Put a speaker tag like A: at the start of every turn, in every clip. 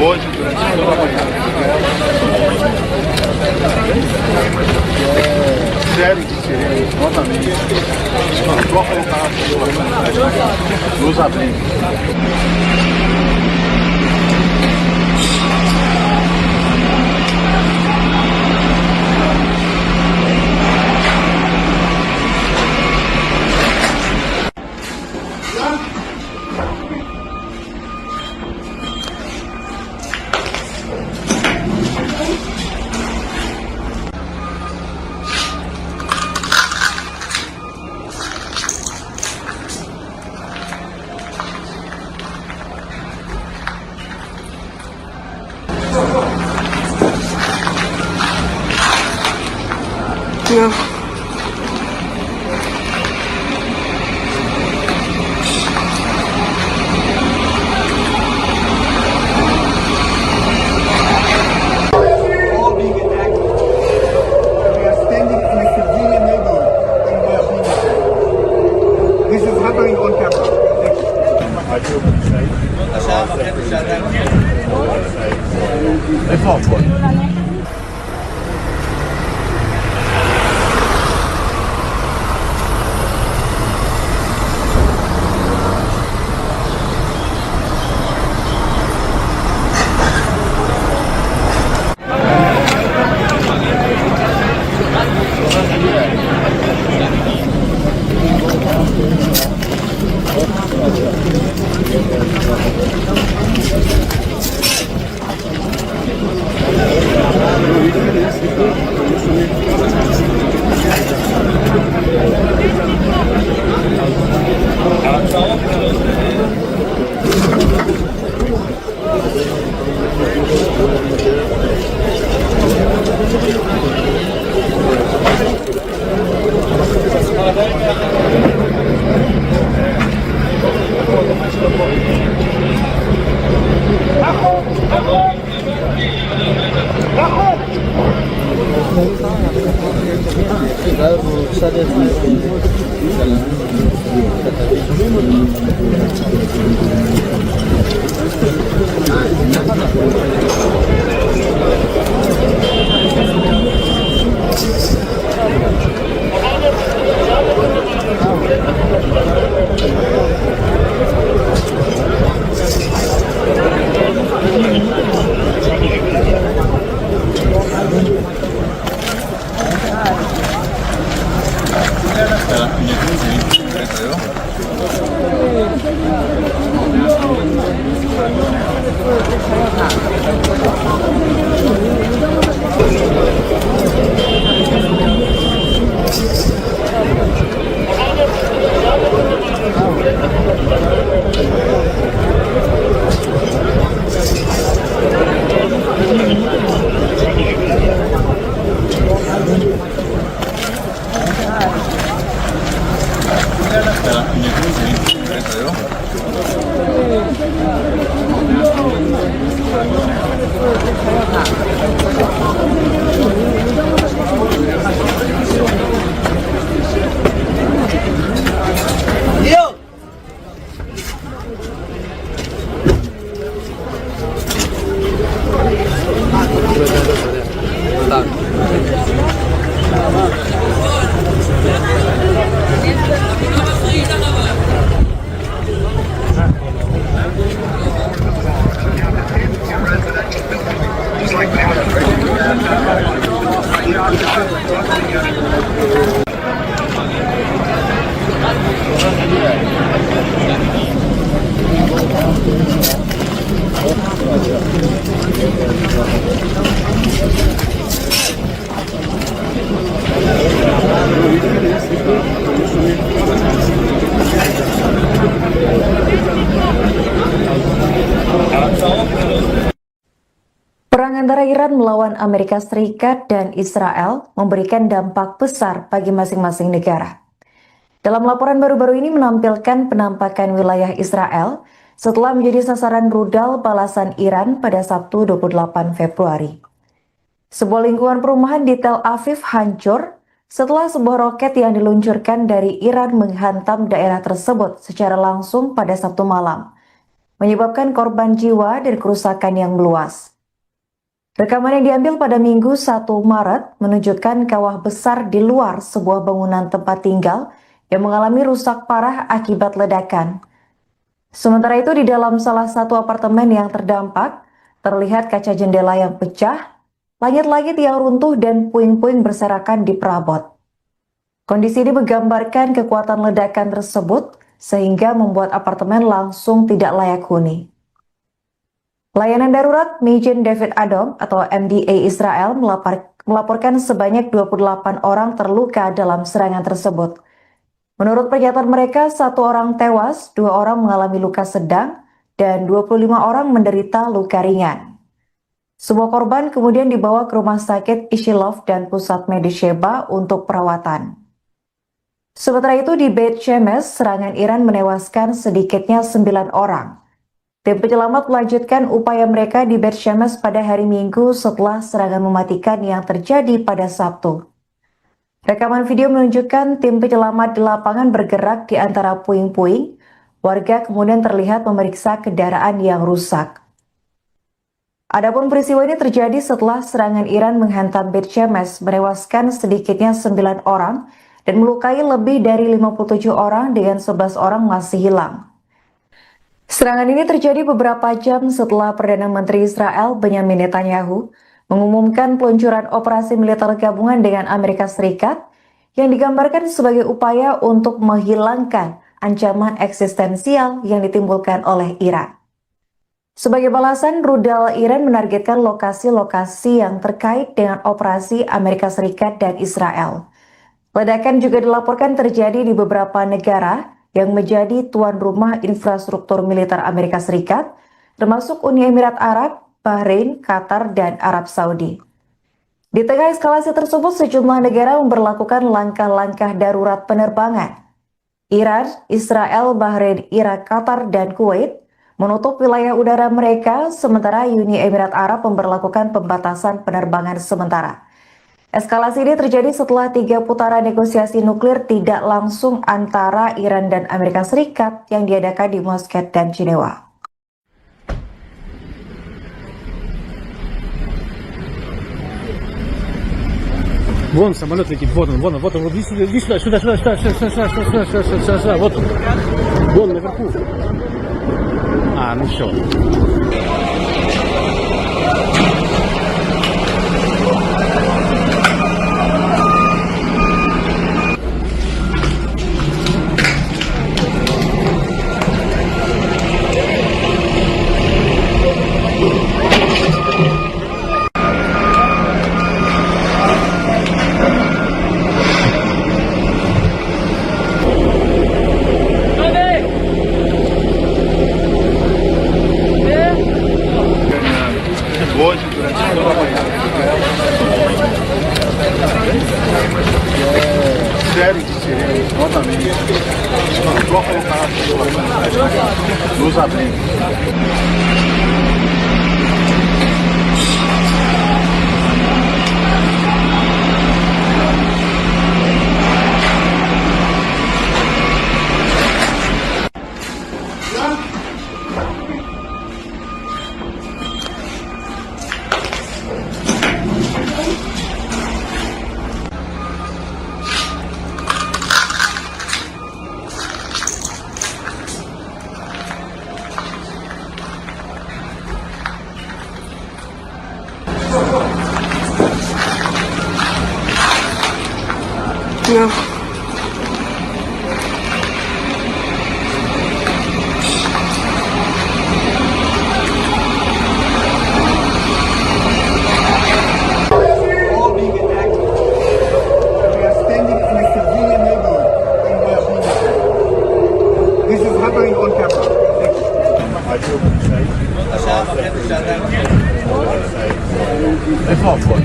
A: Hoje, série de sirene, novamente. A troca não está nos abrigos.
B: No.
C: All being attacked. We are standing in a civilian neighborhood and we are being attacked. This is happening on camera. Thank you.
D: Perang antara Iran melawan Amerika Serikat dan Israel memberikan dampak besar bagi masing-masing negara. Dalam laporan baru-baru ini menampilkan penampakan wilayah Israel setelah menjadi sasaran rudal balasan Iran pada Sabtu 28 Februari. Sebuah lingkungan perumahan di Tel Aviv hancur setelah sebuah roket yang diluncurkan dari Iran menghantam daerah tersebut secara langsung pada Sabtu malam, menyebabkan korban jiwa dan kerusakan yang meluas. Rekaman yang diambil pada Minggu 1 Maret menunjukkan kawah besar di luar sebuah bangunan tempat tinggal yang mengalami rusak parah akibat ledakan. Sementara itu di dalam salah satu apartemen yang terdampak, terlihat kaca jendela yang pecah, langit-langit yang runtuh dan puing-puing berserakan di perabot. Kondisi ini menggambarkan kekuatan ledakan tersebut sehingga membuat apartemen langsung tidak layak huni. Layanan darurat Magen David Adom atau MDA Israel melaporkan sebanyak 28 orang terluka dalam serangan tersebut. Menurut pernyataan mereka, 1 orang tewas, 2 orang mengalami luka sedang, dan 25 orang menderita luka ringan. Semua korban kemudian dibawa ke rumah sakit Ishilov dan pusat medis Sheba untuk perawatan. Sementara itu di Beit Shemesh, serangan Iran menewaskan sedikitnya 9 orang. Tim penyelamat melanjutkan upaya mereka di Beit Shemesh pada hari Minggu setelah serangan mematikan yang terjadi pada Sabtu. Rekaman video menunjukkan tim penyelamat di lapangan bergerak di antara puing-puing. Warga kemudian terlihat memeriksa kendaraan yang rusak. Adapun peristiwa ini terjadi setelah serangan Iran menghantam Beit Shemesh, menewaskan sedikitnya 9 orang dan melukai lebih dari 57 orang dengan 11 orang masih hilang. Serangan ini terjadi beberapa jam setelah Perdana Menteri Israel Benjamin Netanyahu mengumumkan peluncuran operasi militer gabungan dengan Amerika Serikat yang digambarkan sebagai upaya untuk menghilangkan ancaman eksistensial yang ditimbulkan oleh Iran. Sebagai balasan, rudal Iran menargetkan lokasi-lokasi yang terkait dengan operasi Amerika Serikat dan Israel. Ledakan juga dilaporkan terjadi di beberapa negara yang menjadi tuan rumah infrastruktur militer Amerika Serikat, termasuk Uni Emirat Arab, Bahrain, Qatar, dan Arab Saudi. Di tengah eskalasi tersebut, sejumlah negara memberlakukan langkah-langkah darurat penerbangan. Iran, Israel, Bahrain, Irak, Qatar, dan Kuwait menutup wilayah udara mereka, sementara Uni Emirat Arab memberlakukan pembatasan penerbangan sementara. Eskalasi ini terjadi setelah 3 putaran negosiasi nuklir tidak langsung antara Iran dan Amerika Serikat yang diadakan di Muscat dan Jenewa.
B: Вон самолет летит, вот он, иди сюда, сюда, вот он. Вон наверху. А, ну все.
A: Hoje, durante toda a manhã. Série de sirenes, novamente. Só colocar nos abrigos.
E: No.
C: All being attacked. We are standing in a civilian neighborhood and we are being attacked. This is happening on camera.
A: Por favor.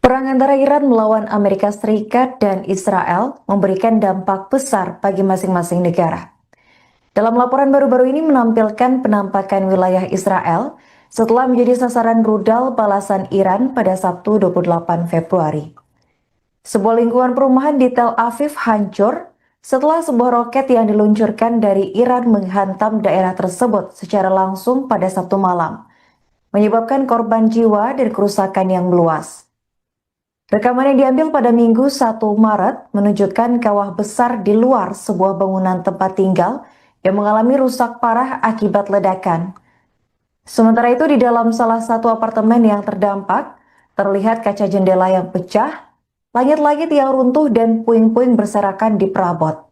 D: Perang antara Iran melawan Amerika Serikat dan Israel memberikan dampak besar bagi masing-masing negara. Dalam laporan baru-baru ini menampilkan penampakan wilayah Israel setelah menjadi sasaran rudal balasan Iran pada Sabtu 28 Februari. Sebuah lingkungan perumahan di Tel Aviv hancur setelah sebuah roket yang diluncurkan dari Iran menghantam daerah tersebut secara langsung pada Sabtu malam, menyebabkan korban jiwa dan kerusakan yang meluas. Rekaman yang diambil pada Minggu 1 Maret menunjukkan kawah besar di luar sebuah bangunan tempat tinggal yang mengalami rusak parah akibat ledakan. Sementara itu di dalam salah satu apartemen yang terdampak, terlihat kaca jendela yang pecah, langit-langit yang runtuh dan puing-puing berserakan di perabot.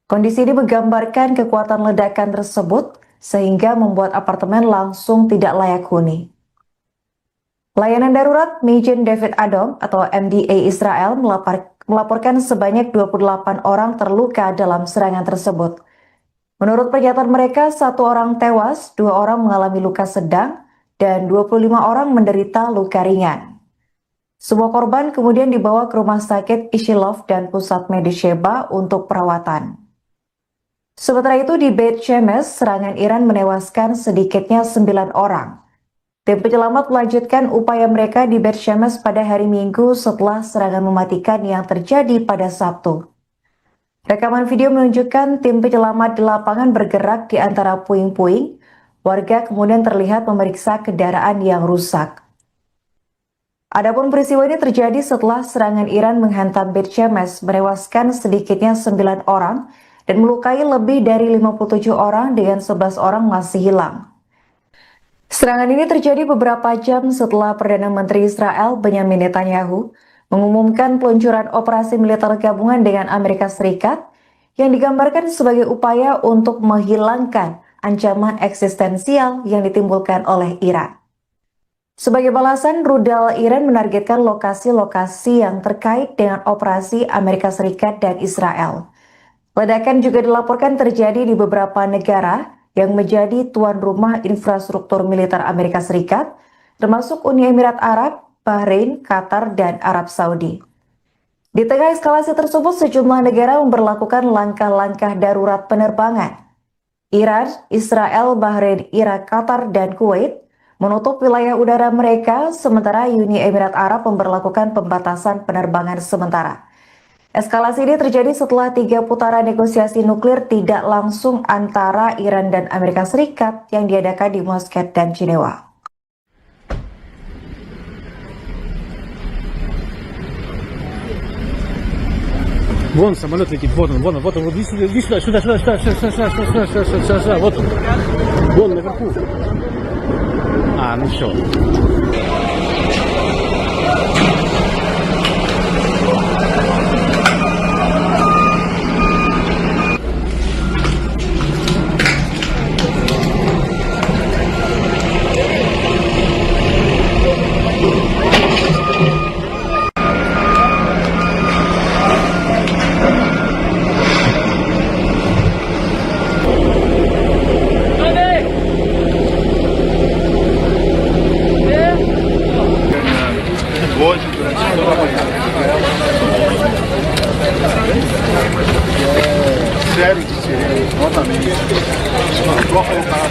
D: Kondisi ini menggambarkan kekuatan ledakan tersebut sehingga membuat apartemen langsung tidak layak huni. Layanan darurat Magen David Adom atau MDA Israel melaporkan sebanyak 28 orang terluka dalam serangan tersebut. Menurut pernyataan mereka, 1 orang tewas, 2 orang mengalami luka sedang, dan 25 orang menderita luka ringan. Semua korban kemudian dibawa ke rumah sakit Ishilov dan pusat medis Sheba untuk perawatan. Sementara itu di Beit Shemesh, serangan Iran menewaskan sedikitnya 9 orang. Tim penyelamat melanjutkan upaya mereka di Beit Shemesh pada hari Minggu setelah serangan mematikan yang terjadi pada Sabtu. Rekaman video menunjukkan tim penyelamat di lapangan bergerak di antara puing-puing. Warga kemudian terlihat memeriksa kendaraan yang rusak. Adapun peristiwa ini terjadi setelah serangan Iran menghantam Beit Shemesh, menewaskan sedikitnya 9 orang dan melukai lebih dari 57 orang dengan 11 orang masih hilang. Serangan ini terjadi beberapa jam setelah Perdana Menteri Israel Benjamin Netanyahu mengumumkan peluncuran operasi militer gabungan dengan Amerika Serikat yang digambarkan sebagai upaya untuk menghilangkan ancaman eksistensial yang ditimbulkan oleh Iran. Sebagai balasan, rudal Iran menargetkan lokasi-lokasi yang terkait dengan operasi Amerika Serikat dan Israel. Ledakan juga dilaporkan terjadi di beberapa negara yang menjadi tuan rumah infrastruktur militer Amerika Serikat, termasuk Uni Emirat Arab, Bahrain, Qatar, dan Arab Saudi. Di tengah eskalasi tersebut, sejumlah negara memberlakukan langkah-langkah darurat penerbangan. Iran, Israel, Bahrain, Irak, Qatar, dan Kuwait menutup wilayah udara mereka, sementara Uni Emirat Arab memberlakukan pembatasan penerbangan sementara. Eskalasi ini terjadi setelah 3 putaran negosiasi nuklir tidak langsung antara Iran dan Amerika Serikat yang diadakan di Muscat dan Jenewa.
B: Вон самолет летит, вот он, иди сюда, сюда, вот он. Вон наверху. Ну все.
A: Hoje, durante toda a manhã. Sério de sirene, novamente. Só colocar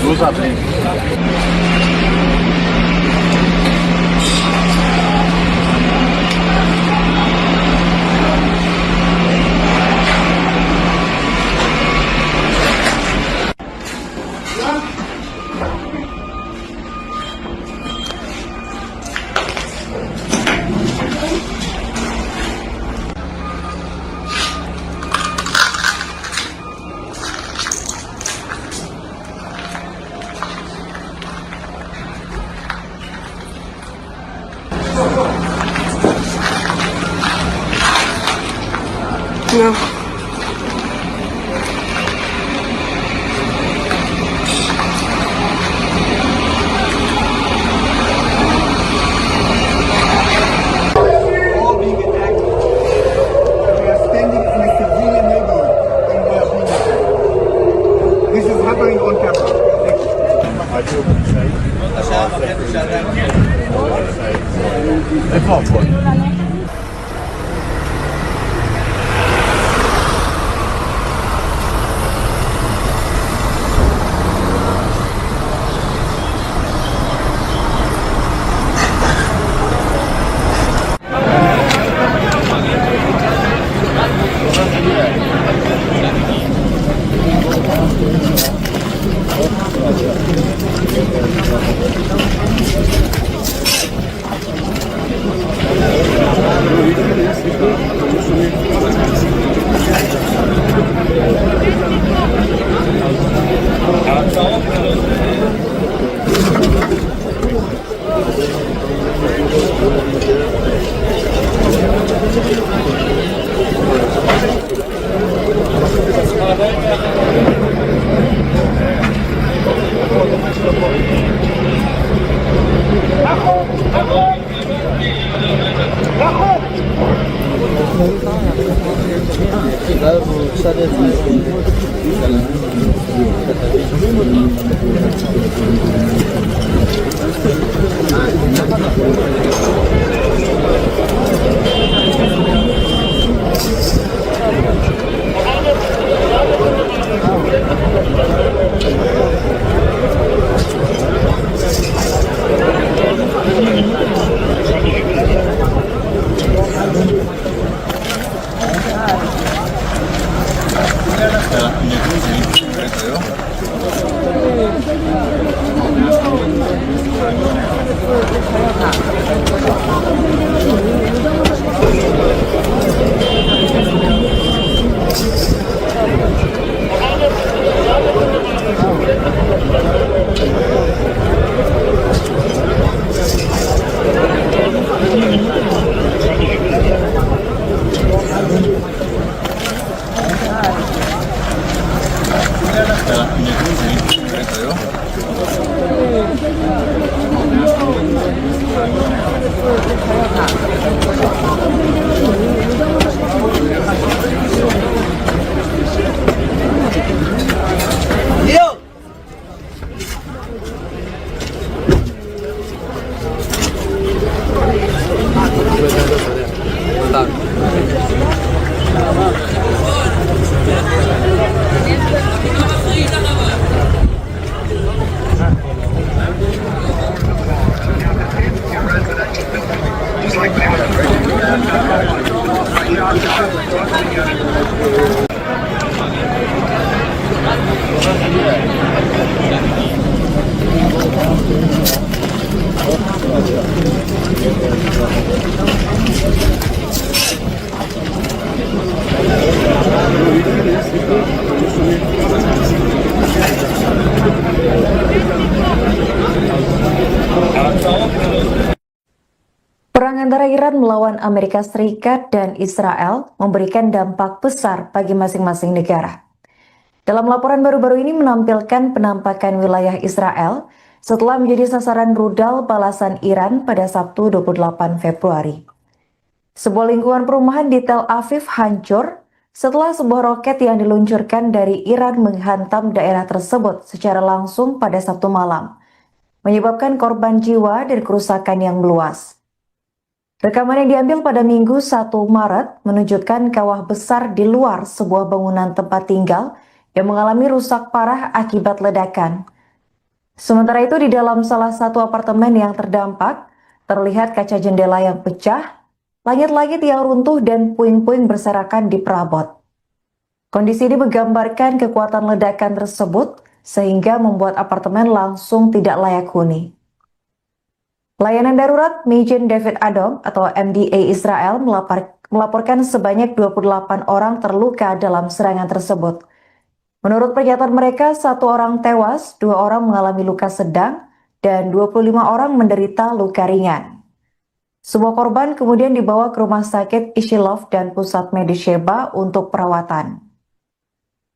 A: nos abrigos.
E: No.
C: All being attacked. We are standing in a civilian neighborhood and we are being attacked. This is happening on camera. Thank you.
A: Evacua.
D: Perang antara Iran melawan Amerika Serikat dan Israel memberikan dampak besar bagi masing-masing negara. Dalam laporan baru-baru ini menampilkan penampakan wilayah Israel setelah menjadi sasaran rudal balasan Iran pada Sabtu 28 Februari. Sebuah lingkungan perumahan di Tel Aviv hancur setelah sebuah roket yang diluncurkan dari Iran menghantam daerah tersebut secara langsung pada Sabtu malam, menyebabkan korban jiwa dan kerusakan yang meluas. Rekaman yang diambil pada Minggu 1 Maret menunjukkan kawah besar di luar sebuah bangunan tempat tinggal yang mengalami rusak parah akibat ledakan. Sementara itu di dalam salah satu apartemen yang terdampak, terlihat kaca jendela yang pecah, langit-langit yang runtuh dan puing-puing berserakan di perabot. Kondisi ini menggambarkan kekuatan ledakan tersebut sehingga membuat apartemen langsung tidak layak huni. Layanan darurat Magen David Adom atau MDA Israel melaporkan sebanyak 28 orang terluka dalam serangan tersebut. Menurut pernyataan mereka, 1 orang tewas, 2 orang mengalami luka sedang, dan 25 orang menderita luka ringan. Semua korban kemudian dibawa ke rumah sakit Ishilov dan pusat medis Sheba untuk perawatan.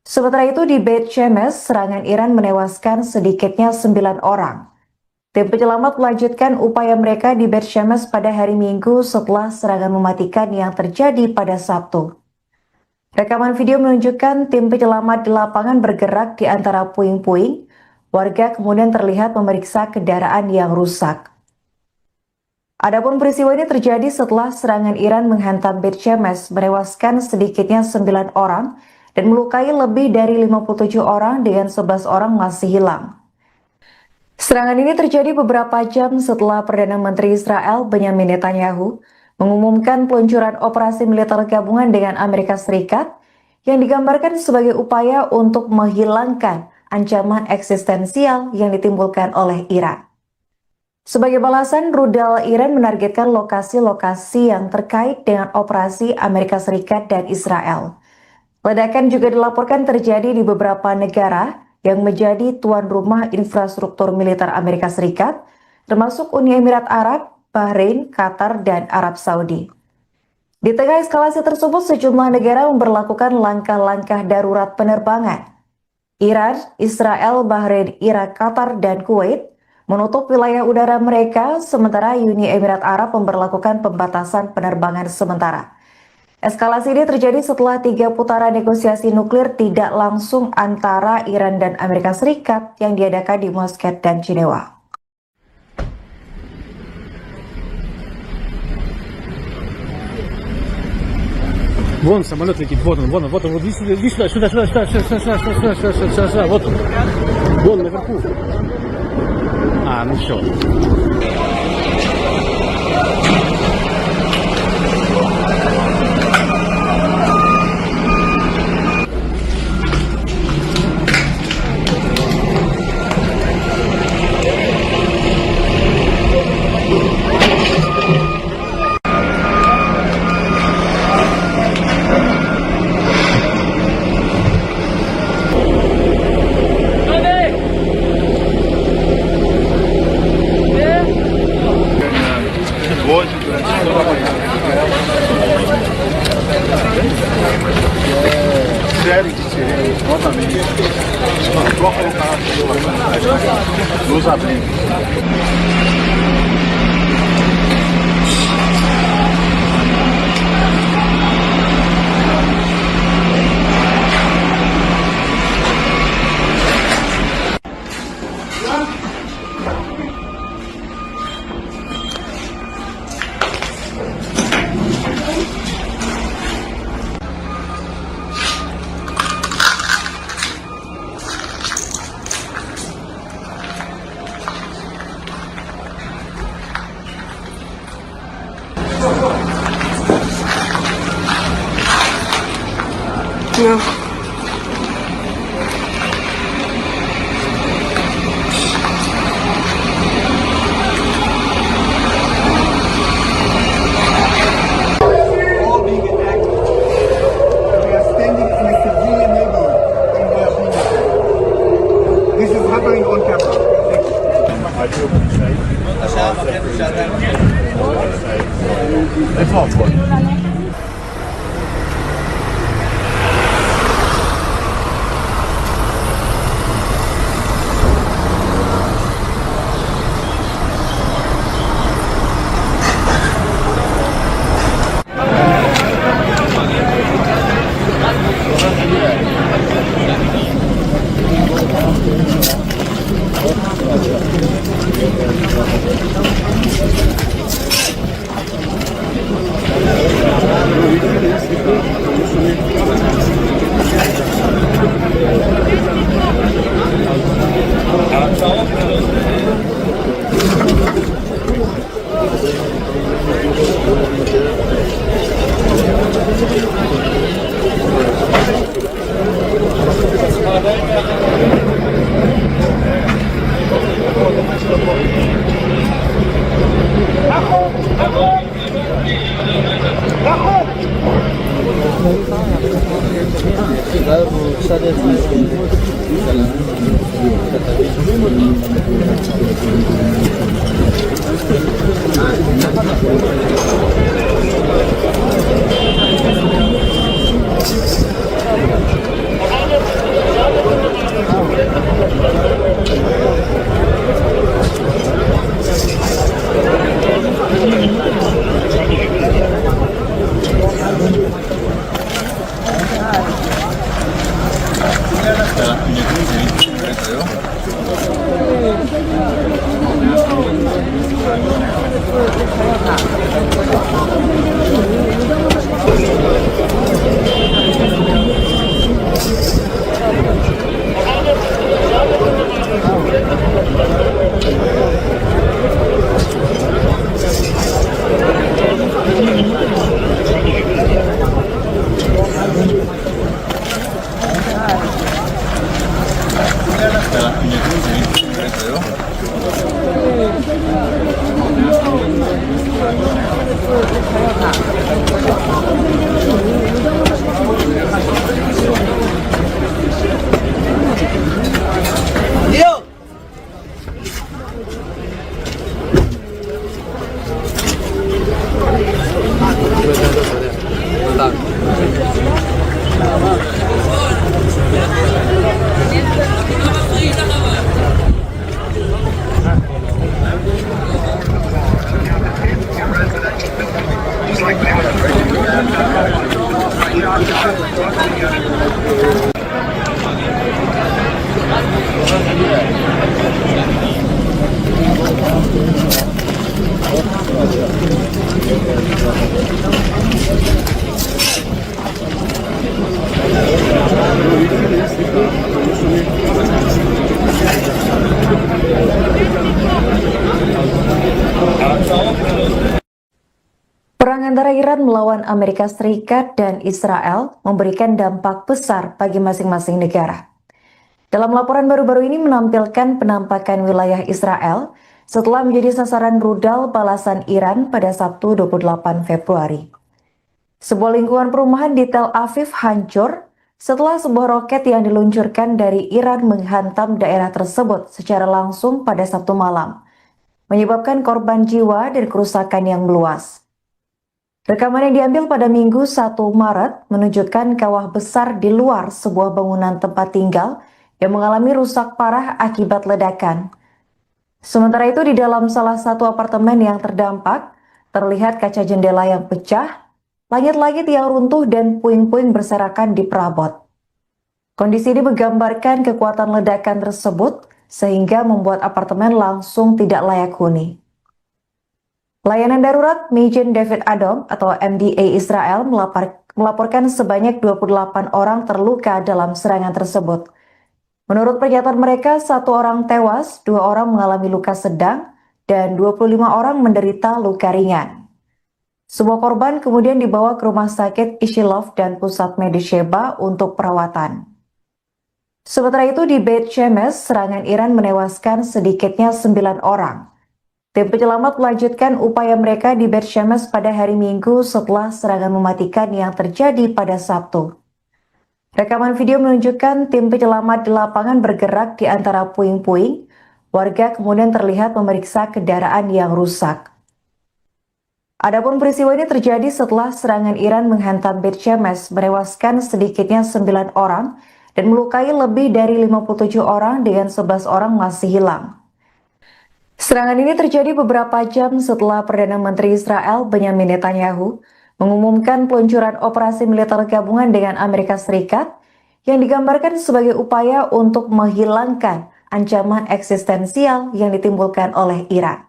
D: Sementara itu di Beit Shemesh, serangan Iran menewaskan sedikitnya 9 orang. Tim penyelamat melanjutkan upaya mereka di Beit Shemesh pada hari Minggu setelah serangan mematikan yang terjadi pada Sabtu. Rekaman video menunjukkan tim penyelamat di lapangan bergerak di antara puing-puing. Warga kemudian terlihat memeriksa kendaraan yang rusak. Adapun peristiwa ini terjadi setelah serangan Iran menghantam Beit Shemesh, menewaskan sedikitnya 9 orang dan melukai lebih dari 57 orang dengan 11 orang masih hilang. Serangan ini terjadi beberapa jam setelah Perdana Menteri Israel Benjamin Netanyahu mengumumkan peluncuran operasi militer gabungan dengan Amerika Serikat yang digambarkan sebagai upaya untuk menghilangkan ancaman eksistensial yang ditimbulkan oleh Iran. Sebagai balasan, rudal Iran menargetkan lokasi-lokasi yang terkait dengan operasi Amerika Serikat dan Israel. Ledakan juga dilaporkan terjadi di beberapa negara yang menjadi tuan rumah infrastruktur militer Amerika Serikat, termasuk Uni Emirat Arab, Bahrain, Qatar, dan Arab Saudi. Di tengah eskalasi tersebut, sejumlah negara memberlakukan langkah-langkah darurat penerbangan. Iran, Israel, Bahrain, Irak, Qatar, dan Kuwait menutup wilayah udara mereka, sementara Uni Emirat Arab memberlakukan pembatasan penerbangan sementara. Eskalasi ini terjadi setelah 3 putaran negosiasi nuklir tidak langsung antara Iran dan Amerika Serikat yang diadakan di Muscat dan Jenewa.
B: Вон самолет летит, вот он, иди сюда, сюда, вот он. Вон наверху. Ну все.
A: Hoje, durante toda a manhã. Série de sirenes, novamente, só colocar nos abrigos.
E: No.
C: All being attacked. We are standing in a civilian neighborhood and we are being attacked. This is happening on camera. Thank you.
A: It's not fun.
D: Perang antara Iran melawan Amerika Serikat dan Israel memberikan dampak besar bagi masing-masing negara. Dalam laporan baru-baru ini menampilkan penampakan wilayah Israel setelah menjadi sasaran rudal balasan Iran pada Sabtu 28 Februari. Sebuah lingkungan perumahan di Tel Aviv hancur setelah sebuah roket yang diluncurkan dari Iran menghantam daerah tersebut secara langsung pada Sabtu malam, menyebabkan korban jiwa dan kerusakan yang meluas. Rekaman yang diambil pada Minggu 1 Maret menunjukkan kawah besar di luar sebuah bangunan tempat tinggal yang mengalami rusak parah akibat ledakan. Sementara itu di dalam salah satu apartemen yang terdampak, terlihat kaca jendela yang pecah, langit-langit yang runtuh dan puing-puing berserakan di perabot. Kondisi ini menggambarkan kekuatan ledakan tersebut sehingga membuat apartemen langsung tidak layak huni. Layanan darurat Magen David Adom atau MDA Israel melaporkan sebanyak 28 orang terluka dalam serangan tersebut. Menurut pernyataan mereka, 1 orang tewas, 2 orang mengalami luka sedang, dan 25 orang menderita luka ringan. Semua korban kemudian dibawa ke rumah sakit Ishilov dan pusat medis Sheba untuk perawatan. Sementara itu di Beit Shemesh, serangan Iran menewaskan sedikitnya 9 orang. Tim penyelamat melanjutkan upaya mereka di Beit Shemesh pada hari Minggu setelah serangan mematikan yang terjadi pada Sabtu. Rekaman video menunjukkan tim penyelamat di lapangan bergerak di antara puing-puing Warga kemudian terlihat memeriksa kendaraan yang rusak. Adapun peristiwa ini terjadi setelah serangan Iran menghantam Beit Shemesh, menewaskan sedikitnya 9 orang dan melukai lebih dari 57 orang dengan 11 orang masih hilang. Serangan ini terjadi beberapa jam setelah Perdana Menteri Israel Benyamin Netanyahu mengumumkan peluncuran operasi militer gabungan dengan Amerika Serikat yang digambarkan sebagai upaya untuk menghilangkan ancaman eksistensial yang ditimbulkan oleh Iran.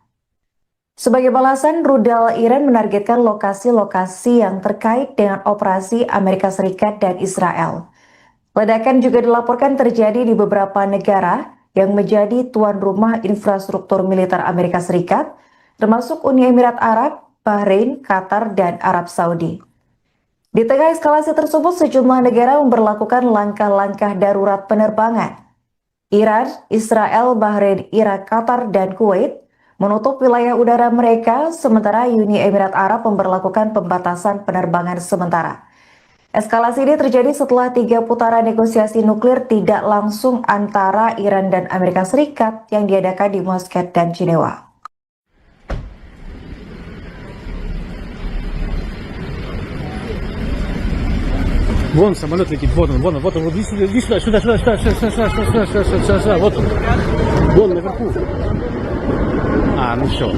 D: Sebagai balasan, rudal Iran menargetkan lokasi-lokasi yang terkait dengan operasi Amerika Serikat dan Israel. Ledakan juga dilaporkan terjadi di beberapa negara yang menjadi tuan rumah infrastruktur militer Amerika Serikat, termasuk Uni Emirat Arab, Bahrain, Qatar, dan Arab Saudi. Di tengah eskalasi tersebut, sejumlah negara memberlakukan langkah-langkah darurat penerbangan. Iran, Israel, Bahrain, Irak, Qatar, dan Kuwait menutup wilayah udara mereka, sementara Uni Emirat Arab memberlakukan pembatasan penerbangan sementara. Eskalasi ini terjadi setelah 3 putaran negosiasi nuklir tidak langsung antara Iran dan Amerika Serikat yang diadakan di Muscat dan Jenewa.
B: Вон самолет летит, вот он, иди сюда, сюда, вот он. Вон наверху. Ну все.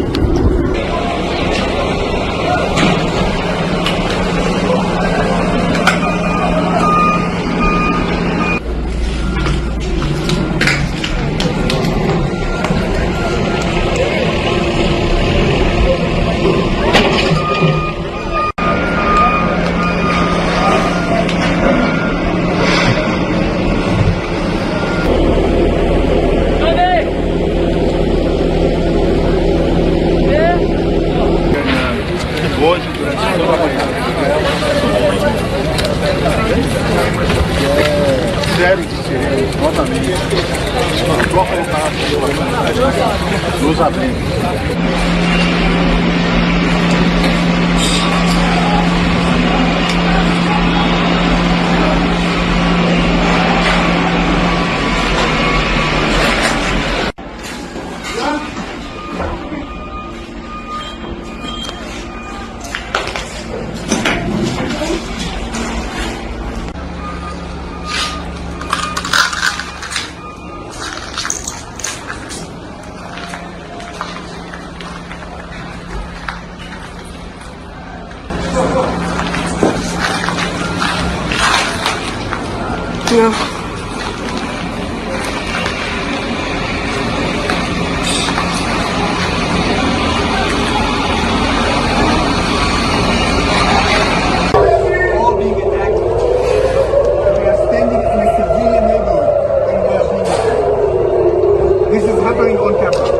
A: Sério que seria novamente só colocar nos abrigos.
C: All being attacked. We are standing in a civilian neighborhood and we are being attacked. This is happening on camera.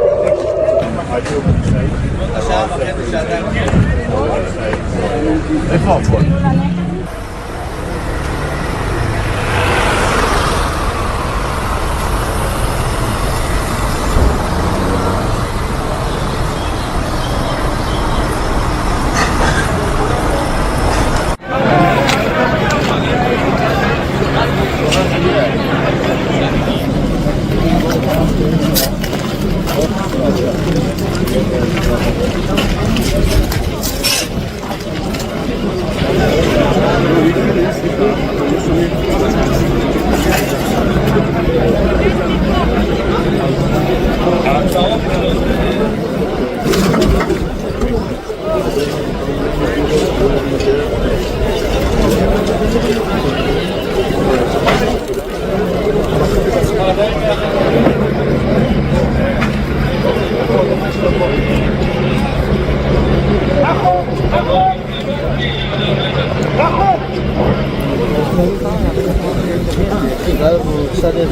C: Thank you.
A: Evacuate. 자, 이제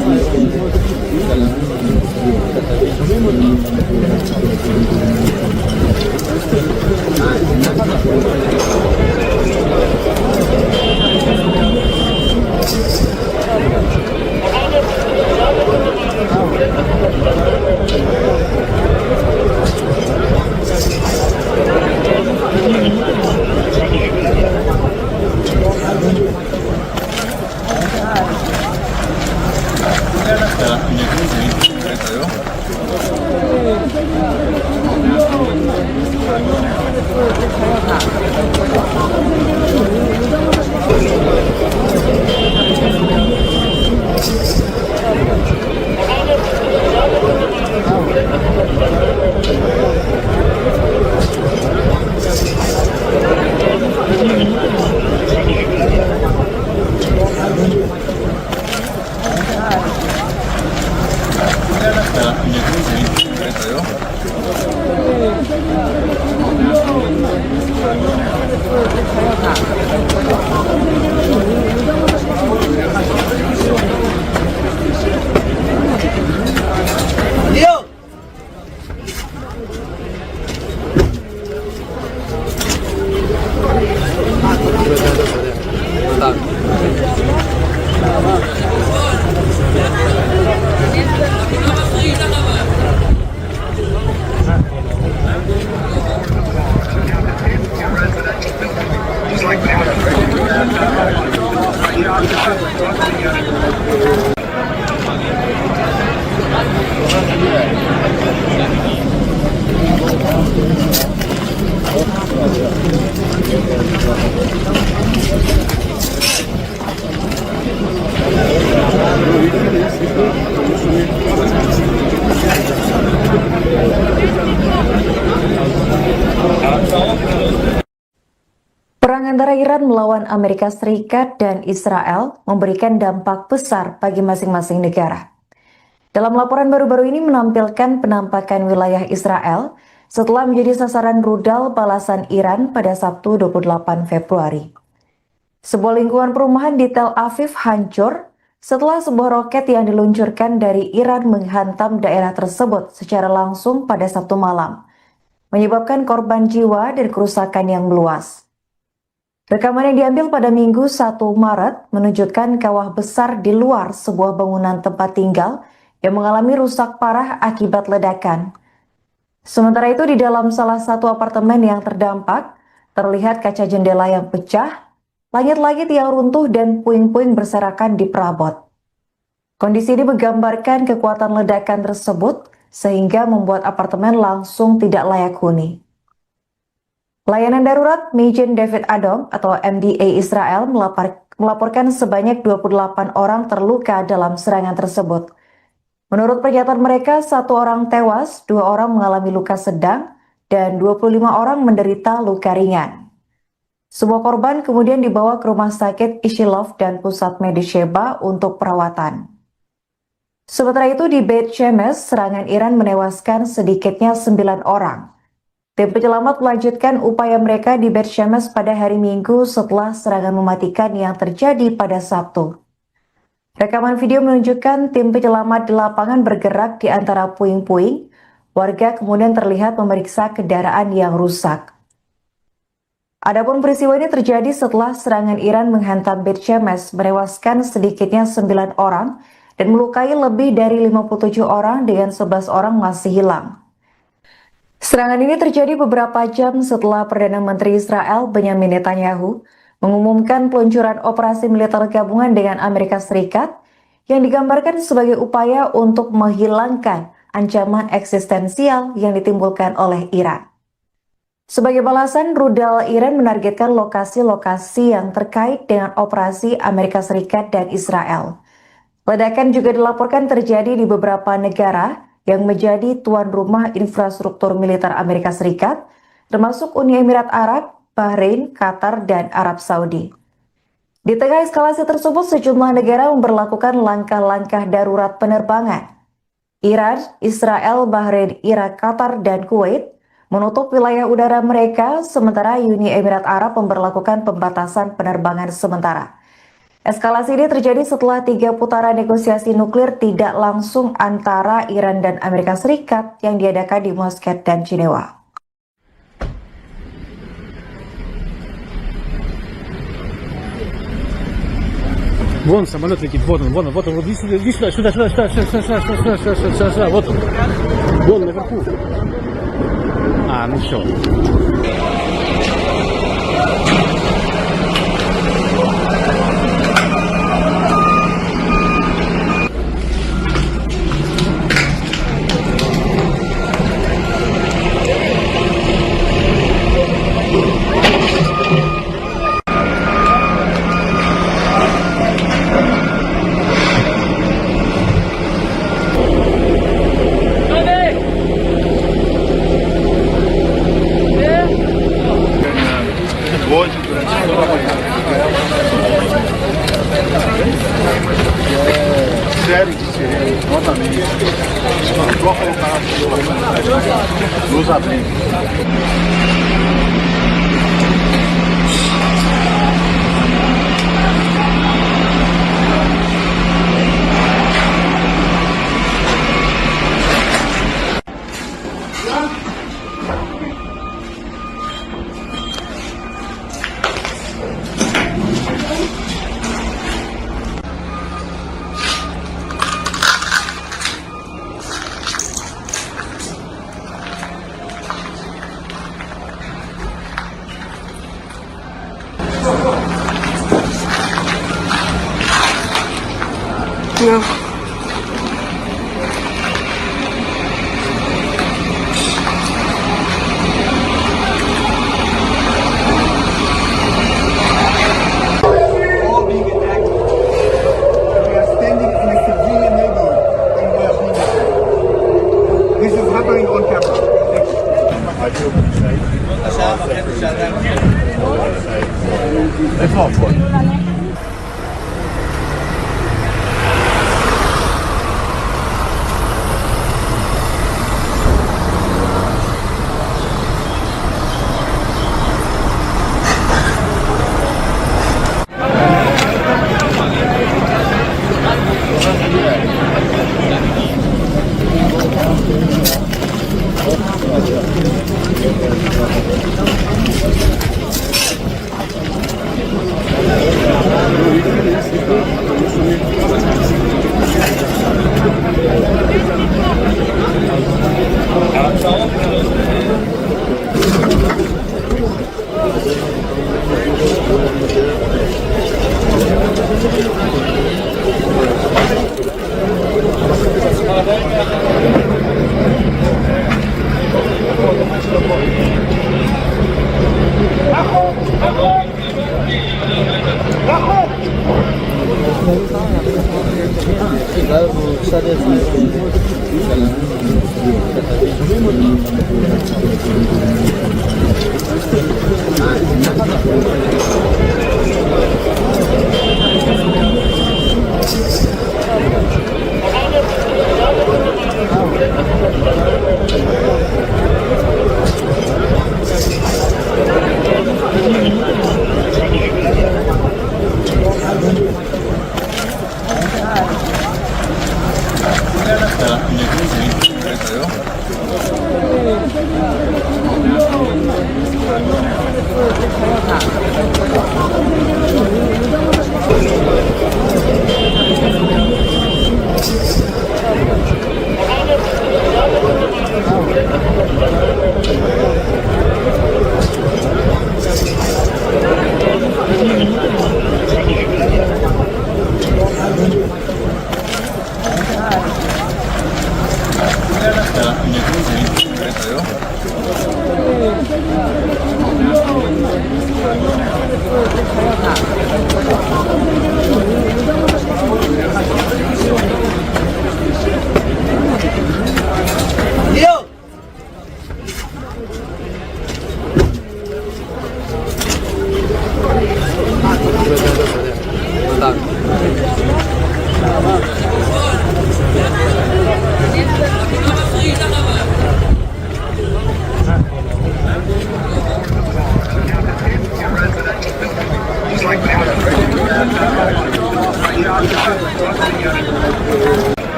D: Perang antara Iran melawan Amerika Serikat dan Israel memberikan dampak besar bagi masing-masing negara. Dalam laporan baru-baru ini menampilkan penampakan wilayah Israel setelah menjadi sasaran rudal balasan Iran pada Sabtu 28 Februari. Sebuah lingkungan perumahan di Tel Aviv hancur setelah sebuah roket yang diluncurkan dari Iran menghantam daerah tersebut secara langsung pada Sabtu malam, menyebabkan korban jiwa dan kerusakan yang meluas. Rekaman yang diambil pada Minggu 1 Maret menunjukkan kawah besar di luar sebuah bangunan tempat tinggal yang mengalami rusak parah akibat ledakan. Sementara itu di dalam salah satu apartemen yang terdampak, terlihat kaca jendela yang pecah, langit-langit yang runtuh dan puing-puing berserakan di perabot. Kondisi ini menggambarkan kekuatan ledakan tersebut sehingga membuat apartemen langsung tidak layak huni. Layanan darurat Magen David Adom atau MDA Israel melaporkan sebanyak 28 orang terluka dalam serangan tersebut. Menurut pernyataan mereka, 1 orang tewas, 2 orang mengalami luka sedang, dan 25 orang menderita luka ringan. Semua korban kemudian dibawa ke rumah sakit Ishilov dan pusat medis Sheba untuk perawatan. Sementara itu di Beit Shemesh, serangan Iran menewaskan sedikitnya 9 orang. Tim penyelamat melanjutkan upaya mereka di Beit Shemesh pada hari Minggu setelah serangan mematikan yang terjadi pada Sabtu. Rekaman video menunjukkan tim penyelamat di lapangan bergerak di antara puing-puing. Warga kemudian terlihat memeriksa kendaraan yang rusak. Adapun peristiwa ini terjadi setelah serangan Iran menghantam Beit Shemesh, menewaskan sedikitnya 9 orang dan melukai lebih dari 57 orang dengan 11 orang masih hilang. Serangan ini terjadi beberapa jam setelah Perdana Menteri Israel Benjamin Netanyahu mengumumkan peluncuran operasi militer gabungan dengan Amerika Serikat yang digambarkan sebagai upaya untuk menghilangkan ancaman eksistensial yang ditimbulkan oleh Iran. Sebagai balasan, rudal Iran menargetkan lokasi-lokasi yang terkait dengan operasi Amerika Serikat dan Israel. Ledakan juga dilaporkan terjadi di beberapa negara yang menjadi tuan rumah infrastruktur militer Amerika Serikat, termasuk Uni Emirat Arab, Bahrain, Qatar, dan Arab Saudi. Di tengah eskalasi tersebut, sejumlah negara memberlakukan langkah-langkah darurat penerbangan. Iran, Israel, Bahrain, Irak, Qatar, dan Kuwait menutup wilayah udara mereka, sementara Uni Emirat Arab memberlakukan pembatasan penerbangan sementara. Eskalasi ini terjadi setelah 3 putaran negosiasi nuklir tidak langsung antara Iran dan Amerika Serikat yang diadakan di Muscat dan Jenewa.
B: Вон самолет летит, вот он, иди сюда, сюда, вот он. Вон наверху. Ну все.
C: All being attacked. We are standing in a civilian neighborhood and we are being attacked. This is happening on camera. Thank you.
A: Let's not put.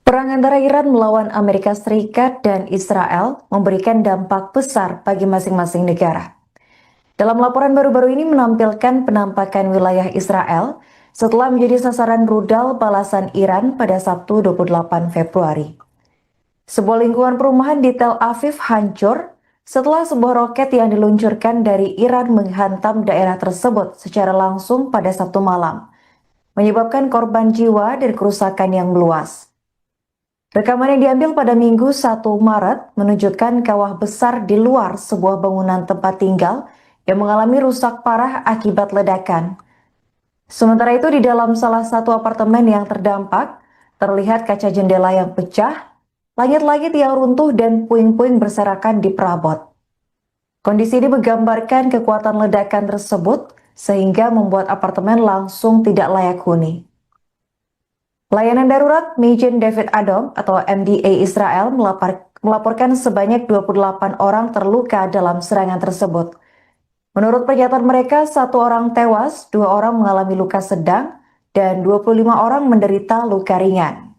D: Perang antara Iran melawan Amerika Serikat dan Israel memberikan dampak besar bagi masing-masing negara. Dalam laporan baru-baru ini menampilkan penampakan wilayah Israel setelah menjadi sasaran rudal balasan Iran pada Sabtu 28 Februari. Sebuah lingkungan perumahan di Tel Aviv hancur setelah sebuah roket yang diluncurkan dari Iran menghantam daerah tersebut secara langsung pada Sabtu malam, menyebabkan korban jiwa dan kerusakan yang meluas. Rekaman yang diambil pada Minggu 1 Maret menunjukkan kawah besar di luar sebuah bangunan tempat tinggal yang mengalami rusak parah akibat ledakan. Sementara itu di dalam salah satu apartemen yang terdampak, terlihat kaca jendela yang pecah, langit-langit yang runtuh dan puing-puing berserakan di perabot. Kondisi ini menggambarkan kekuatan ledakan tersebut sehingga membuat apartemen langsung tidak layak huni. Layanan darurat Magen David Adom atau MDA Israel melaporkan sebanyak 28 orang terluka dalam serangan tersebut. Menurut pernyataan mereka, 1 orang tewas, 2 orang mengalami luka sedang, dan 25 orang menderita luka ringan.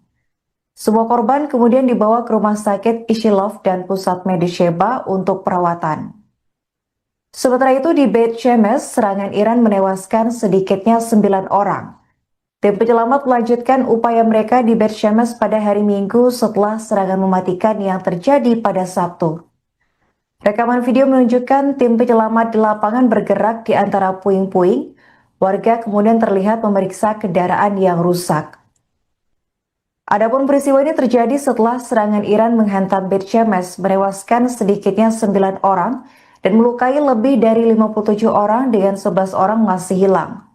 D: Semua korban kemudian dibawa ke rumah sakit Ishilov dan pusat medis Sheba untuk perawatan. Sementara itu di Beit Shemesh, serangan Iran menewaskan sedikitnya 9 orang. Tim penyelamat melanjutkan upaya mereka di Beit Shemesh pada hari Minggu setelah serangan mematikan yang terjadi pada Sabtu. Rekaman video menunjukkan tim penyelamat di lapangan bergerak di antara puing-puing. Warga kemudian terlihat memeriksa kendaraan yang rusak. Adapun peristiwa ini terjadi setelah serangan Iran menghantam Beit Shemesh, menewaskan sedikitnya 9 orang dan melukai lebih dari 57 orang dengan 11 orang masih hilang.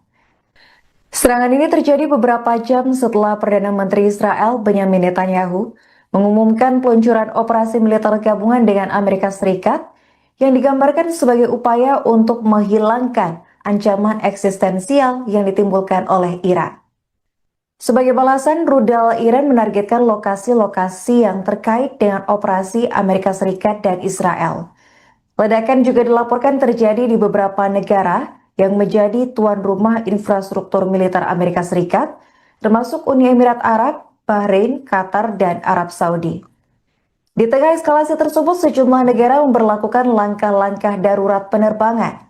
D: Serangan ini terjadi beberapa jam setelah Perdana Menteri Israel Benjamin Netanyahu mengumumkan peluncuran operasi militer gabungan dengan Amerika Serikat yang digambarkan sebagai upaya untuk menghilangkan ancaman eksistensial yang ditimbulkan oleh Iran. Sebagai balasan, rudal Iran menargetkan lokasi-lokasi yang terkait dengan operasi Amerika Serikat dan Israel. Ledakan juga dilaporkan terjadi di beberapa negara yang menjadi tuan rumah infrastruktur militer Amerika Serikat, termasuk Uni Emirat Arab, Bahrain, Qatar, dan Arab Saudi. Di tengah eskalasi tersebut, sejumlah negara memberlakukan langkah-langkah darurat penerbangan.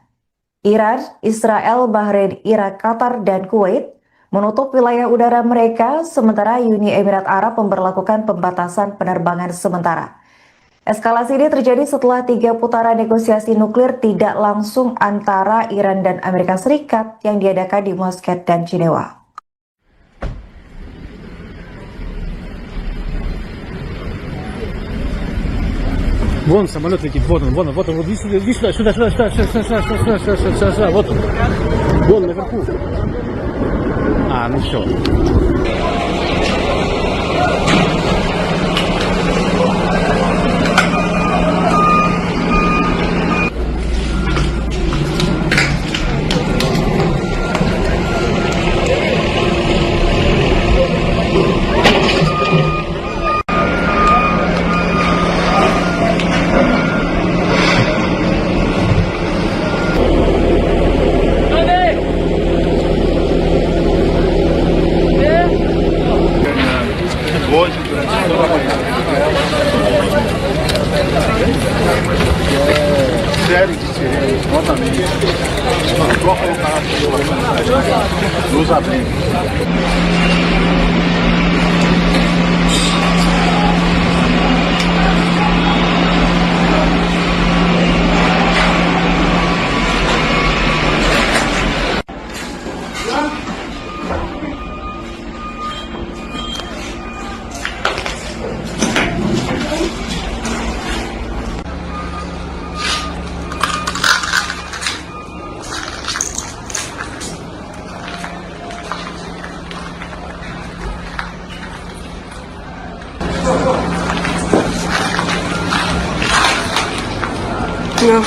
D: Iran, Israel, Bahrain, Irak, Qatar, dan Kuwait menutup wilayah udara mereka, sementara Uni Emirat Arab memberlakukan pembatasan penerbangan sementara. Eskalasi ini terjadi setelah 3 putaran negosiasi nuklir tidak langsung antara Iran dan Amerika Serikat yang diadakan di Muscat dan Jenewa.
B: Вон самолет летит, вот он, вот иди сюда, сюда, вот он. Вон наверху. Ну все.
A: Série de sirenes, exatamente. Só colocar nos abrigos.
E: No.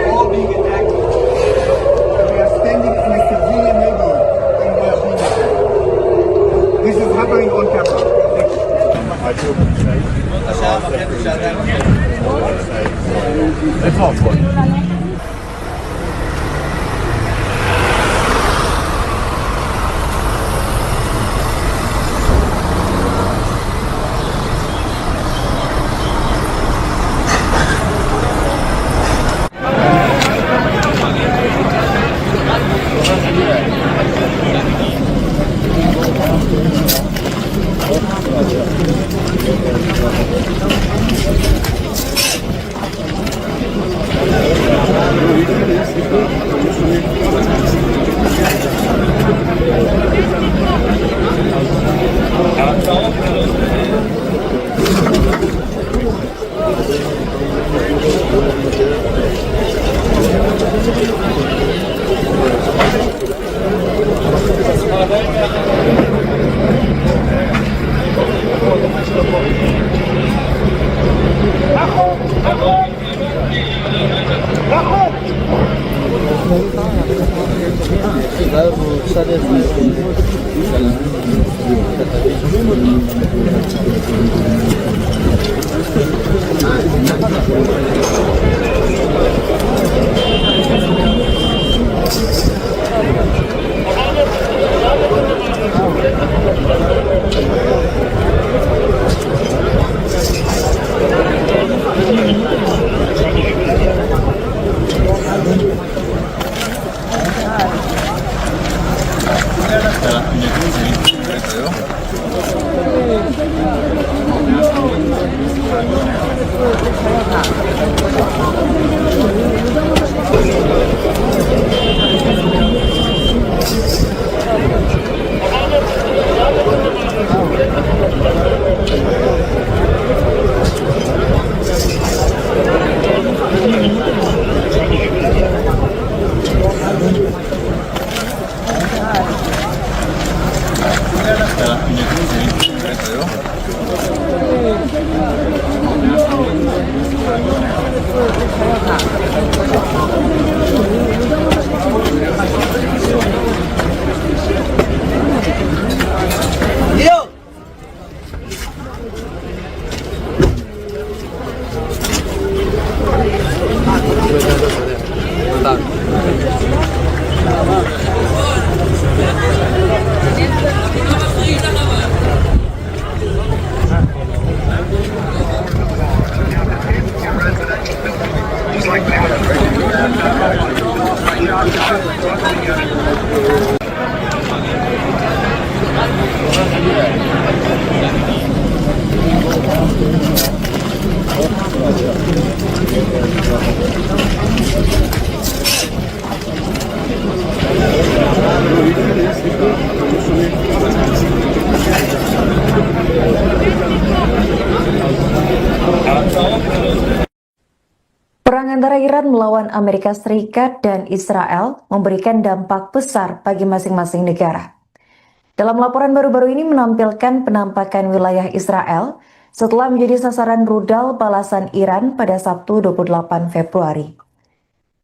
C: All being attacked. We are standing in a civilian neighborhood and we are being attacked. This is happening on camera.
A: It's all fun.
D: Perang antara Iran melawan Amerika Serikat dan Israel memberikan dampak besar bagi masing-masing negara. Dalam laporan baru-baru ini menampilkan penampakan wilayah Israel setelah menjadi sasaran rudal balasan Iran pada Sabtu 28 Februari.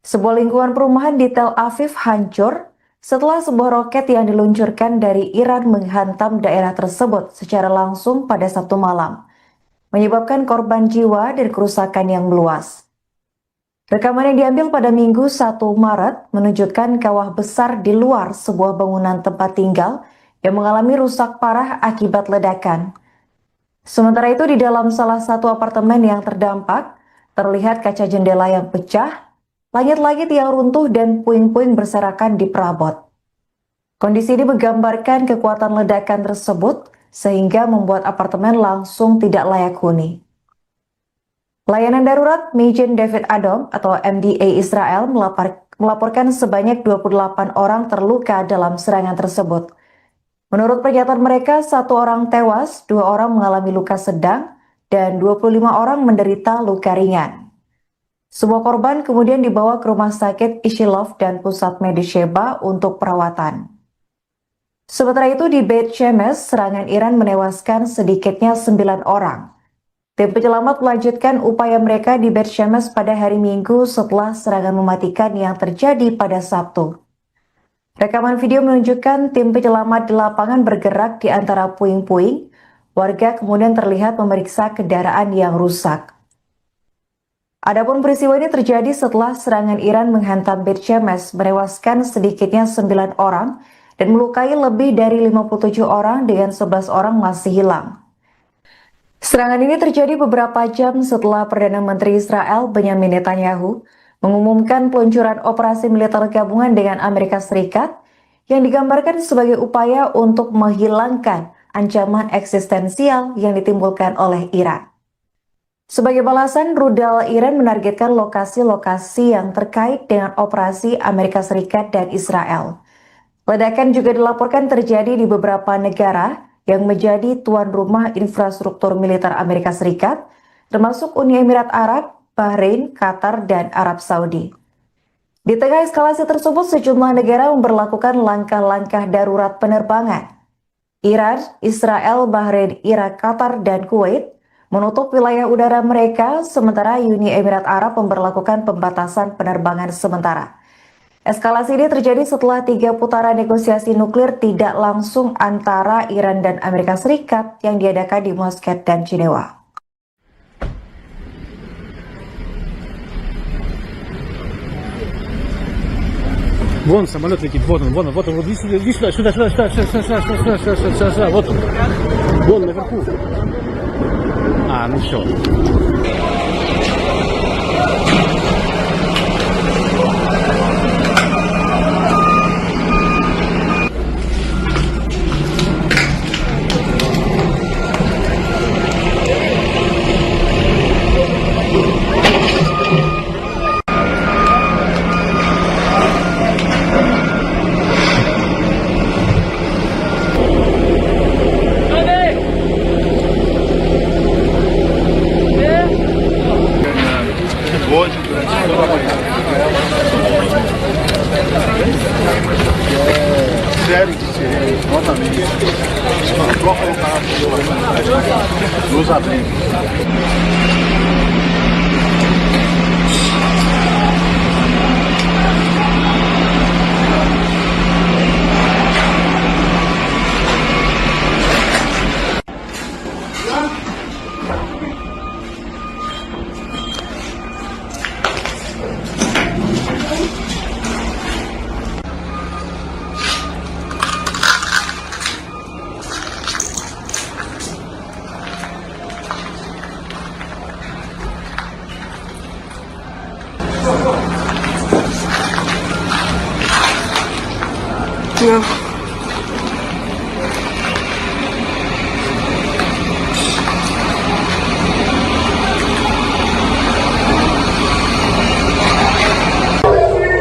D: Sebuah lingkungan perumahan di Tel Aviv hancur setelah sebuah roket yang diluncurkan dari Iran menghantam daerah tersebut secara langsung pada Sabtu malam, menyebabkan korban jiwa dan kerusakan yang meluas. Rekaman yang diambil pada Minggu 1 Maret menunjukkan kawah besar di luar sebuah bangunan tempat tinggal yang mengalami rusak parah akibat ledakan. Sementara itu di dalam salah satu apartemen yang terdampak, terlihat kaca jendela yang pecah, langit-langit yang runtuh dan puing-puing berserakan di perabot. Kondisi ini menggambarkan kekuatan ledakan tersebut sehingga membuat apartemen langsung tidak layak huni. Layanan darurat Magen David Adom atau MDA Israel melaporkan sebanyak 28 orang terluka dalam serangan tersebut. Menurut pernyataan mereka, 1 orang tewas, 2 orang mengalami luka sedang, dan 25 orang menderita luka ringan. Semua korban kemudian dibawa ke rumah sakit Ishilov dan pusat medis Sheba untuk perawatan. Sementara itu di Beit Shemesh, serangan Iran menewaskan sedikitnya 9 orang. Tim penyelamat melanjutkan upaya mereka di Beit Shemesh pada hari Minggu setelah serangan mematikan yang terjadi pada Sabtu. Rekaman video menunjukkan tim penyelamat di lapangan bergerak di antara puing-puing. Warga kemudian terlihat memeriksa kendaraan yang rusak. Adapun peristiwa ini terjadi setelah serangan Iran menghantam Beit Shemesh, menewaskan sedikitnya 9 orang dan melukai lebih dari 57 orang dengan 11 orang masih hilang. Serangan ini terjadi beberapa jam setelah Perdana Menteri Israel Benjamin Netanyahu mengumumkan peluncuran operasi militer gabungan dengan Amerika Serikat yang digambarkan sebagai upaya untuk menghilangkan ancaman eksistensial yang ditimbulkan oleh Iran. Sebagai balasan, rudal Iran menargetkan lokasi-lokasi yang terkait dengan operasi Amerika Serikat dan Israel. Ledakan juga dilaporkan terjadi di beberapa negara yang menjadi tuan rumah infrastruktur militer Amerika Serikat, termasuk Uni Emirat Arab, Bahrain, Qatar, dan Arab Saudi. Di tengah eskalasi tersebut, sejumlah negara memberlakukan langkah-langkah darurat penerbangan. Iran, Israel, Bahrain, Irak, Qatar, dan Kuwait menutup wilayah udara mereka, sementara Uni Emirat Arab memberlakukan pembatasan penerbangan sementara. Eskalasi ini terjadi setelah 3 putaran negosiasi nuklir tidak langsung antara Iran dan Amerika Serikat yang diadakan di Muscat dan Jenewa.
B: Вон самолет летит, вот он, вот иди сюда, сюда, вот он. Вон наверху. А, ну все.
A: Hoje, durante toda a manhã. Série de sirenes, novamente. Só colocar nos abrigos.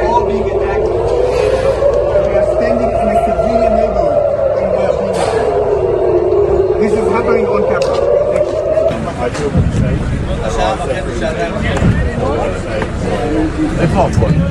C: All being attacked. We are standing in a civilian neighborhood and we are being attacked. This is happening on camera. Thank you.
A: Evacuate.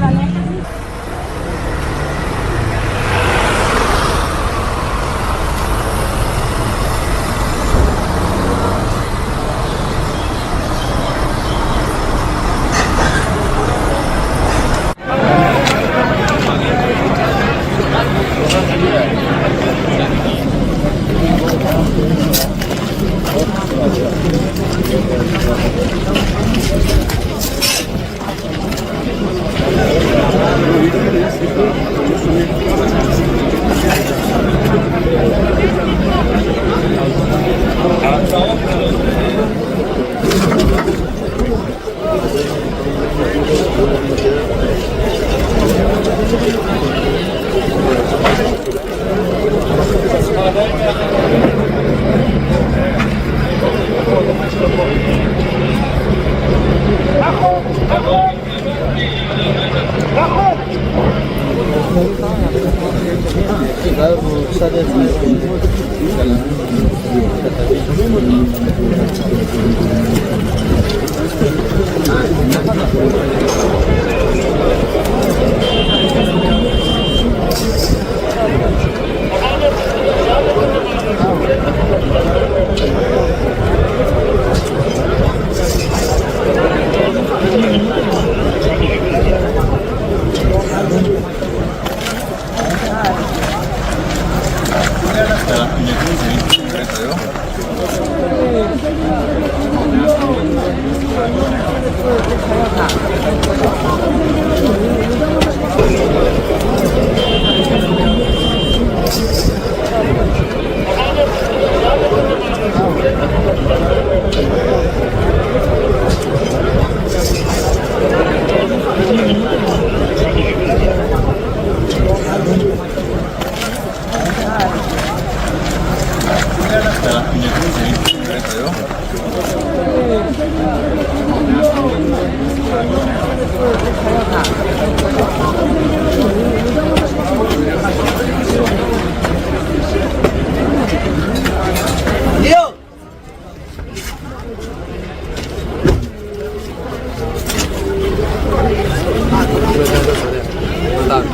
E: Bentar.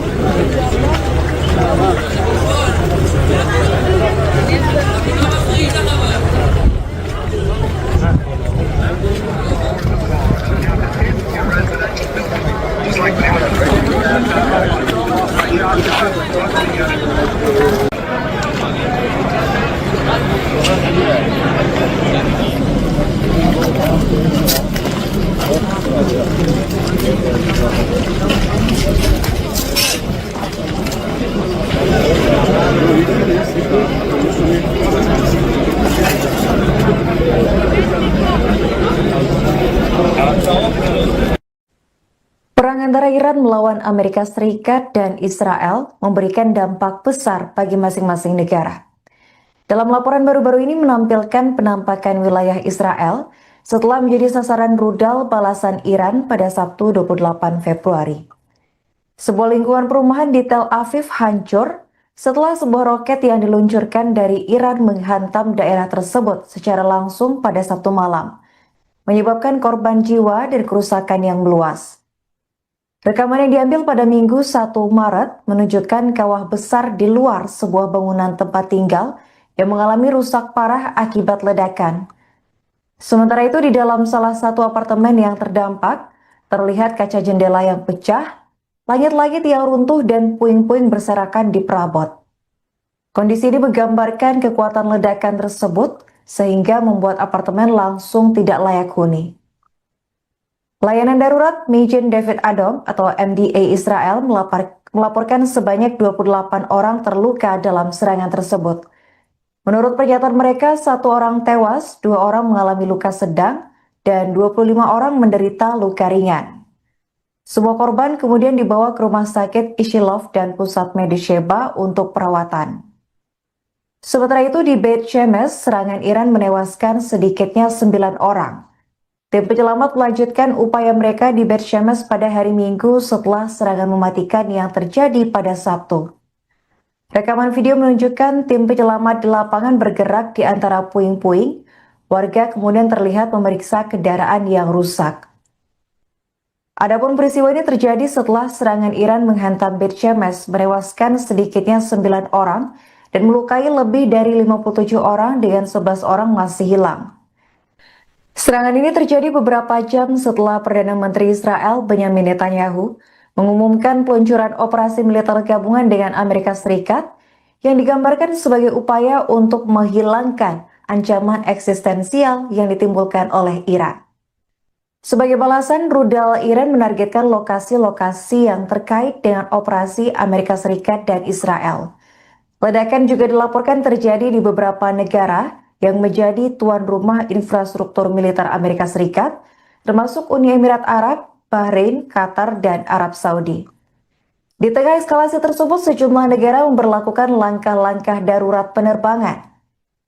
D: antara Iran melawan Amerika Serikat dan Israel memberikan dampak besar bagi masing-masing negara. Dalam laporan baru-baru ini menampilkan penampakan wilayah Israel setelah menjadi sasaran rudal balasan Iran pada Sabtu 28 Februari. Sebuah lingkungan perumahan di Tel Aviv hancur setelah sebuah roket yang diluncurkan dari Iran menghantam daerah tersebut secara langsung pada Sabtu malam, menyebabkan korban jiwa dan kerusakan yang meluas. Rekaman yang diambil pada Minggu 1 Maret menunjukkan kawah besar di luar sebuah bangunan tempat tinggal yang mengalami rusak parah akibat ledakan. Sementara itu di dalam salah satu apartemen yang terdampak, terlihat kaca jendela yang pecah, langit-langit yang runtuh dan puing-puing berserakan di perabot. Kondisi ini menggambarkan kekuatan ledakan tersebut sehingga membuat apartemen langsung tidak layak huni. Layanan darurat Magen David Adom atau MDA Israel melaporkan sebanyak 28 orang terluka dalam serangan tersebut. Menurut pernyataan mereka, 1 orang tewas, 2 orang mengalami luka sedang, dan 25 orang menderita luka ringan. Semua korban kemudian dibawa ke rumah sakit Ishilov dan pusat medis Sheba untuk perawatan. Sementara itu di Beit Shemesh, serangan Iran menewaskan sedikitnya 9 orang. Tim penyelamat melanjutkan upaya mereka di Beit Shemesh pada hari Minggu setelah serangan mematikan yang terjadi pada Sabtu. Rekaman video menunjukkan tim penyelamat di lapangan bergerak di antara puing-puing. Warga kemudian terlihat memeriksa kendaraan yang rusak. Adapun peristiwa ini terjadi setelah serangan Iran menghantam Beit Shemesh, menewaskan sedikitnya 9 orang dan melukai lebih dari 57 orang dengan 11 orang masih hilang. Serangan ini terjadi beberapa jam setelah Perdana Menteri Israel Benjamin Netanyahu mengumumkan peluncuran operasi militer gabungan dengan Amerika Serikat yang digambarkan sebagai upaya untuk menghilangkan ancaman eksistensial yang ditimbulkan oleh Iran. Sebagai balasan, rudal Iran menargetkan lokasi-lokasi yang terkait dengan operasi Amerika Serikat dan Israel. Ledakan juga dilaporkan terjadi di beberapa negara yang menjadi tuan rumah infrastruktur militer Amerika Serikat, termasuk Uni Emirat Arab, Bahrain, Qatar, dan Arab Saudi. Di tengah eskalasi tersebut, sejumlah negara memberlakukan langkah-langkah darurat penerbangan.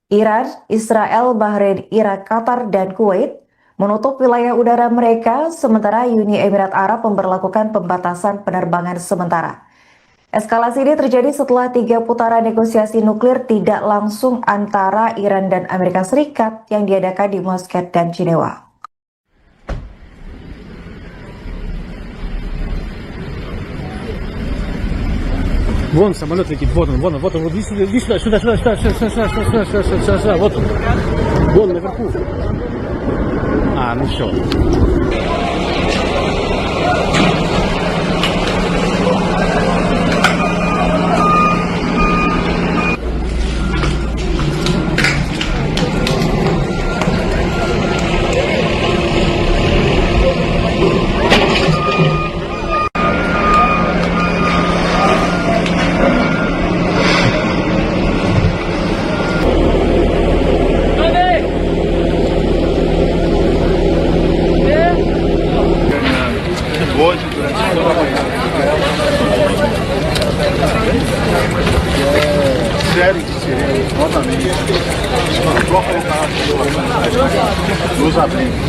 D: Iran, Israel, Bahrain, Irak, Qatar, dan Kuwait menutup wilayah udara mereka, sementara Uni Emirat Arab memberlakukan pembatasan penerbangan sementara. Eskalasi ini terjadi setelah 3 putaran negosiasi nuklir tidak langsung antara Iran dan Amerika Serikat yang diadakan di Muscat dan Jenewa.
B: Вон самолет летит, вот он, иди сюда, сюда, вот он. Вон наверху. Ну все.
A: Hoje, durante toda a manhã. Sério que seria novamente a troca dos abrigos.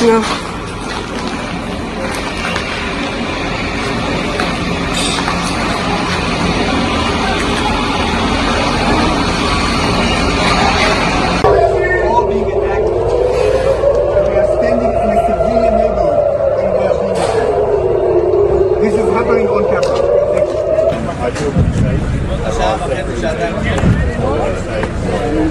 E: No.
C: All being attacked. We are standing in a civilian neighborhood and we are being attacked. This is happening on camera. Thank you.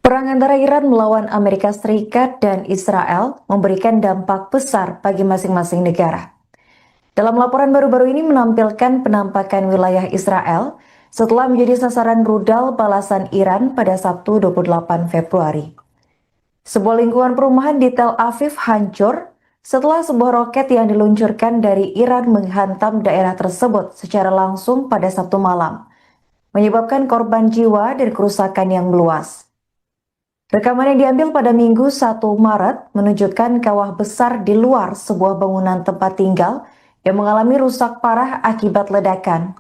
D: Perang antara Iran melawan Amerika Serikat dan Israel memberikan dampak besar bagi masing-masing negara. Dalam laporan baru-baru ini menampilkan penampakan wilayah Israel setelah menjadi sasaran rudal balasan Iran pada Sabtu 28 Februari. Sebuah lingkungan perumahan di Tel Aviv hancur setelah sebuah roket yang diluncurkan dari Iran menghantam daerah tersebut secara langsung pada Sabtu malam, menyebabkan korban jiwa dan kerusakan yang meluas. Rekaman yang diambil pada Minggu 1 Maret menunjukkan kawah besar di luar sebuah bangunan tempat tinggal yang mengalami rusak parah akibat ledakan.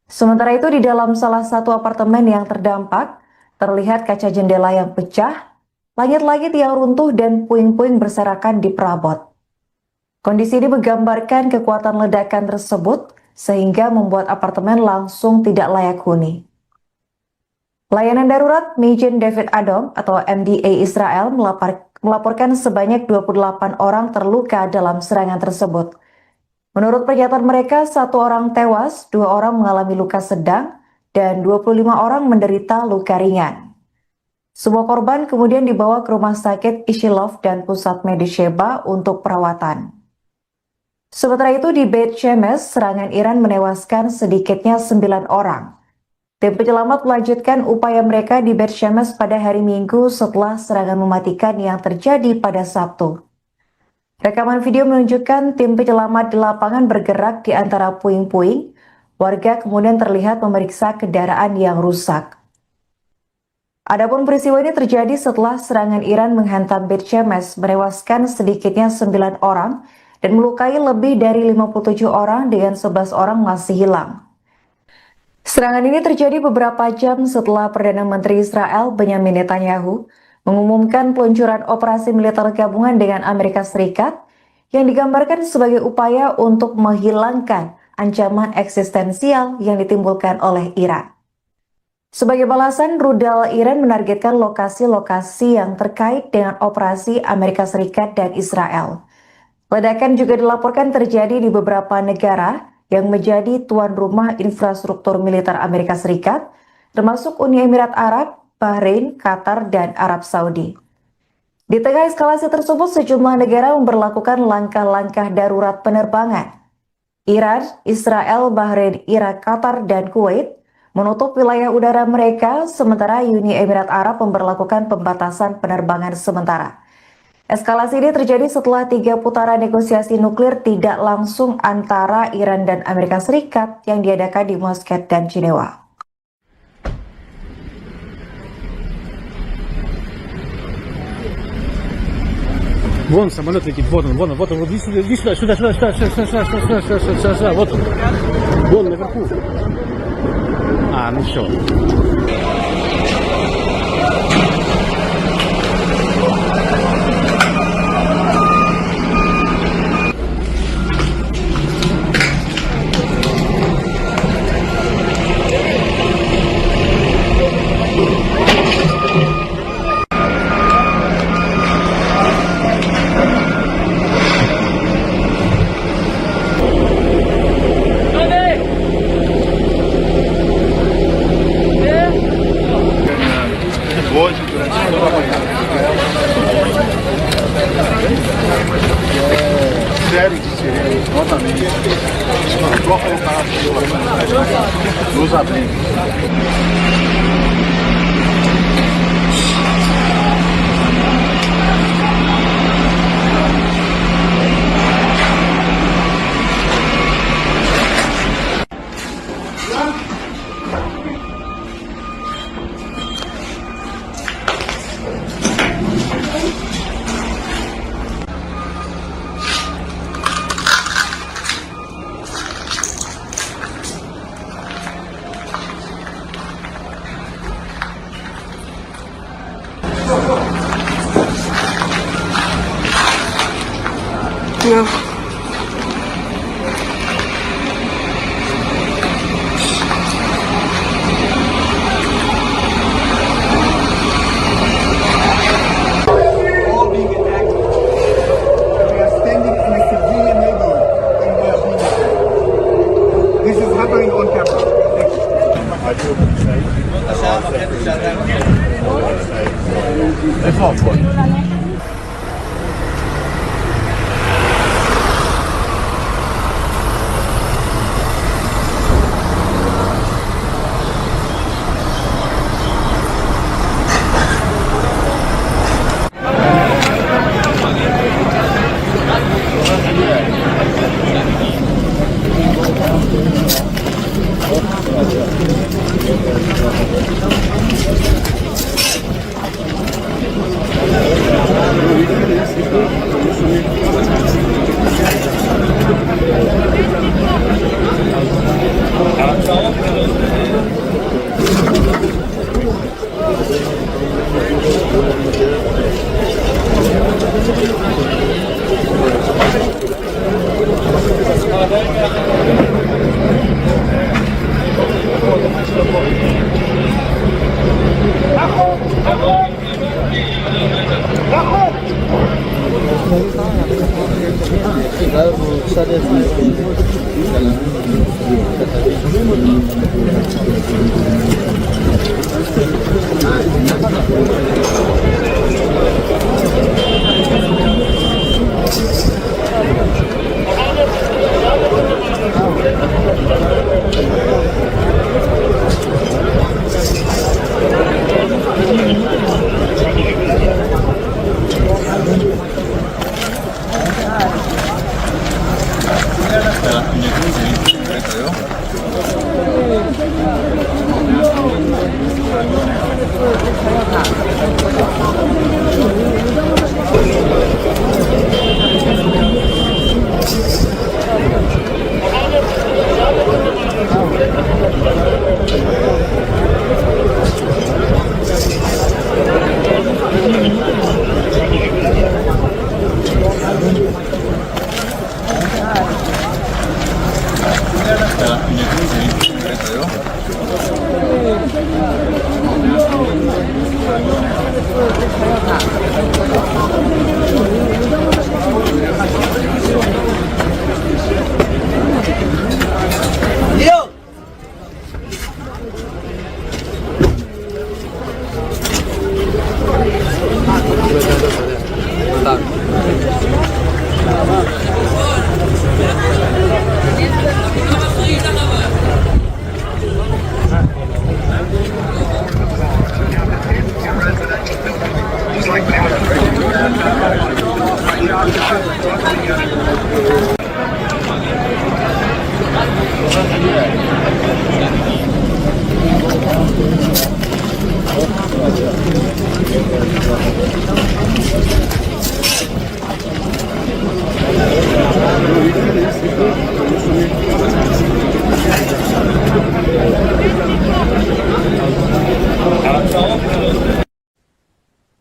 D: Sementara itu di dalam salah satu apartemen yang terdampak, terlihat kaca jendela yang pecah, langit-langit yang runtuh dan puing-puing berserakan di perabot. Kondisi ini menggambarkan kekuatan ledakan tersebut sehingga membuat apartemen langsung tidak layak huni. Layanan darurat Magen David Adom atau MDA Israel melaporkan sebanyak 28 orang terluka dalam serangan tersebut. Menurut pernyataan mereka, 1 orang tewas, 2 orang mengalami luka sedang, dan 25 orang menderita luka ringan. Semua korban kemudian dibawa ke rumah sakit Ishilov dan pusat medis Sheba untuk perawatan. Sementara itu di Beit Shemesh, serangan Iran menewaskan sedikitnya 9 orang. Tim penyelamat melanjutkan upaya mereka di Beit Shemesh pada hari Minggu setelah serangan mematikan yang terjadi pada Sabtu. Rekaman video menunjukkan tim penyelamat di lapangan bergerak di antara puing-puing. Warga kemudian terlihat memeriksa kendaraan yang rusak. Adapun peristiwa ini terjadi setelah serangan Iran menghantam Beit Shemesh, menewaskan sedikitnya 9 orang dan melukai lebih dari 57 orang dengan 11 orang masih hilang. Serangan ini terjadi beberapa jam setelah Perdana Menteri Israel Benjamin Netanyahu mengumumkan peluncuran operasi militer gabungan dengan Amerika Serikat yang digambarkan sebagai upaya untuk menghilangkan ancaman eksistensial yang ditimbulkan oleh Iran. Sebagai balasan, rudal Iran menargetkan lokasi-lokasi yang terkait dengan operasi Amerika Serikat dan Israel. Ledakan juga dilaporkan terjadi di beberapa negara yang menjadi tuan rumah infrastruktur militer Amerika Serikat, termasuk Uni Emirat Arab, Bahrain, Qatar, dan Arab Saudi. Di tengah eskalasi tersebut, sejumlah negara memberlakukan langkah-langkah darurat penerbangan. Iran, Israel, Bahrain, Irak, Qatar, dan Kuwait menutup wilayah udara mereka, sementara Uni Emirat Arab memberlakukan pembatasan penerbangan sementara. Eskalasi ini terjadi setelah 3 putaran negosiasi nuklir tidak langsung antara Iran dan Amerika Serikat yang diadakan di Muscat dan Jenewa.
B: Вон самолет летит, вот он, иди сюда, вот он. Вон наверху. Ну все.
A: Hoje, durante toda a manhã. Série de sirenes, novamente. Troca local, nos abrigos.
C: All being attacked. We are standing in a civilian neighborhood and we are being attacked. This is happening on camera.
A: That's all for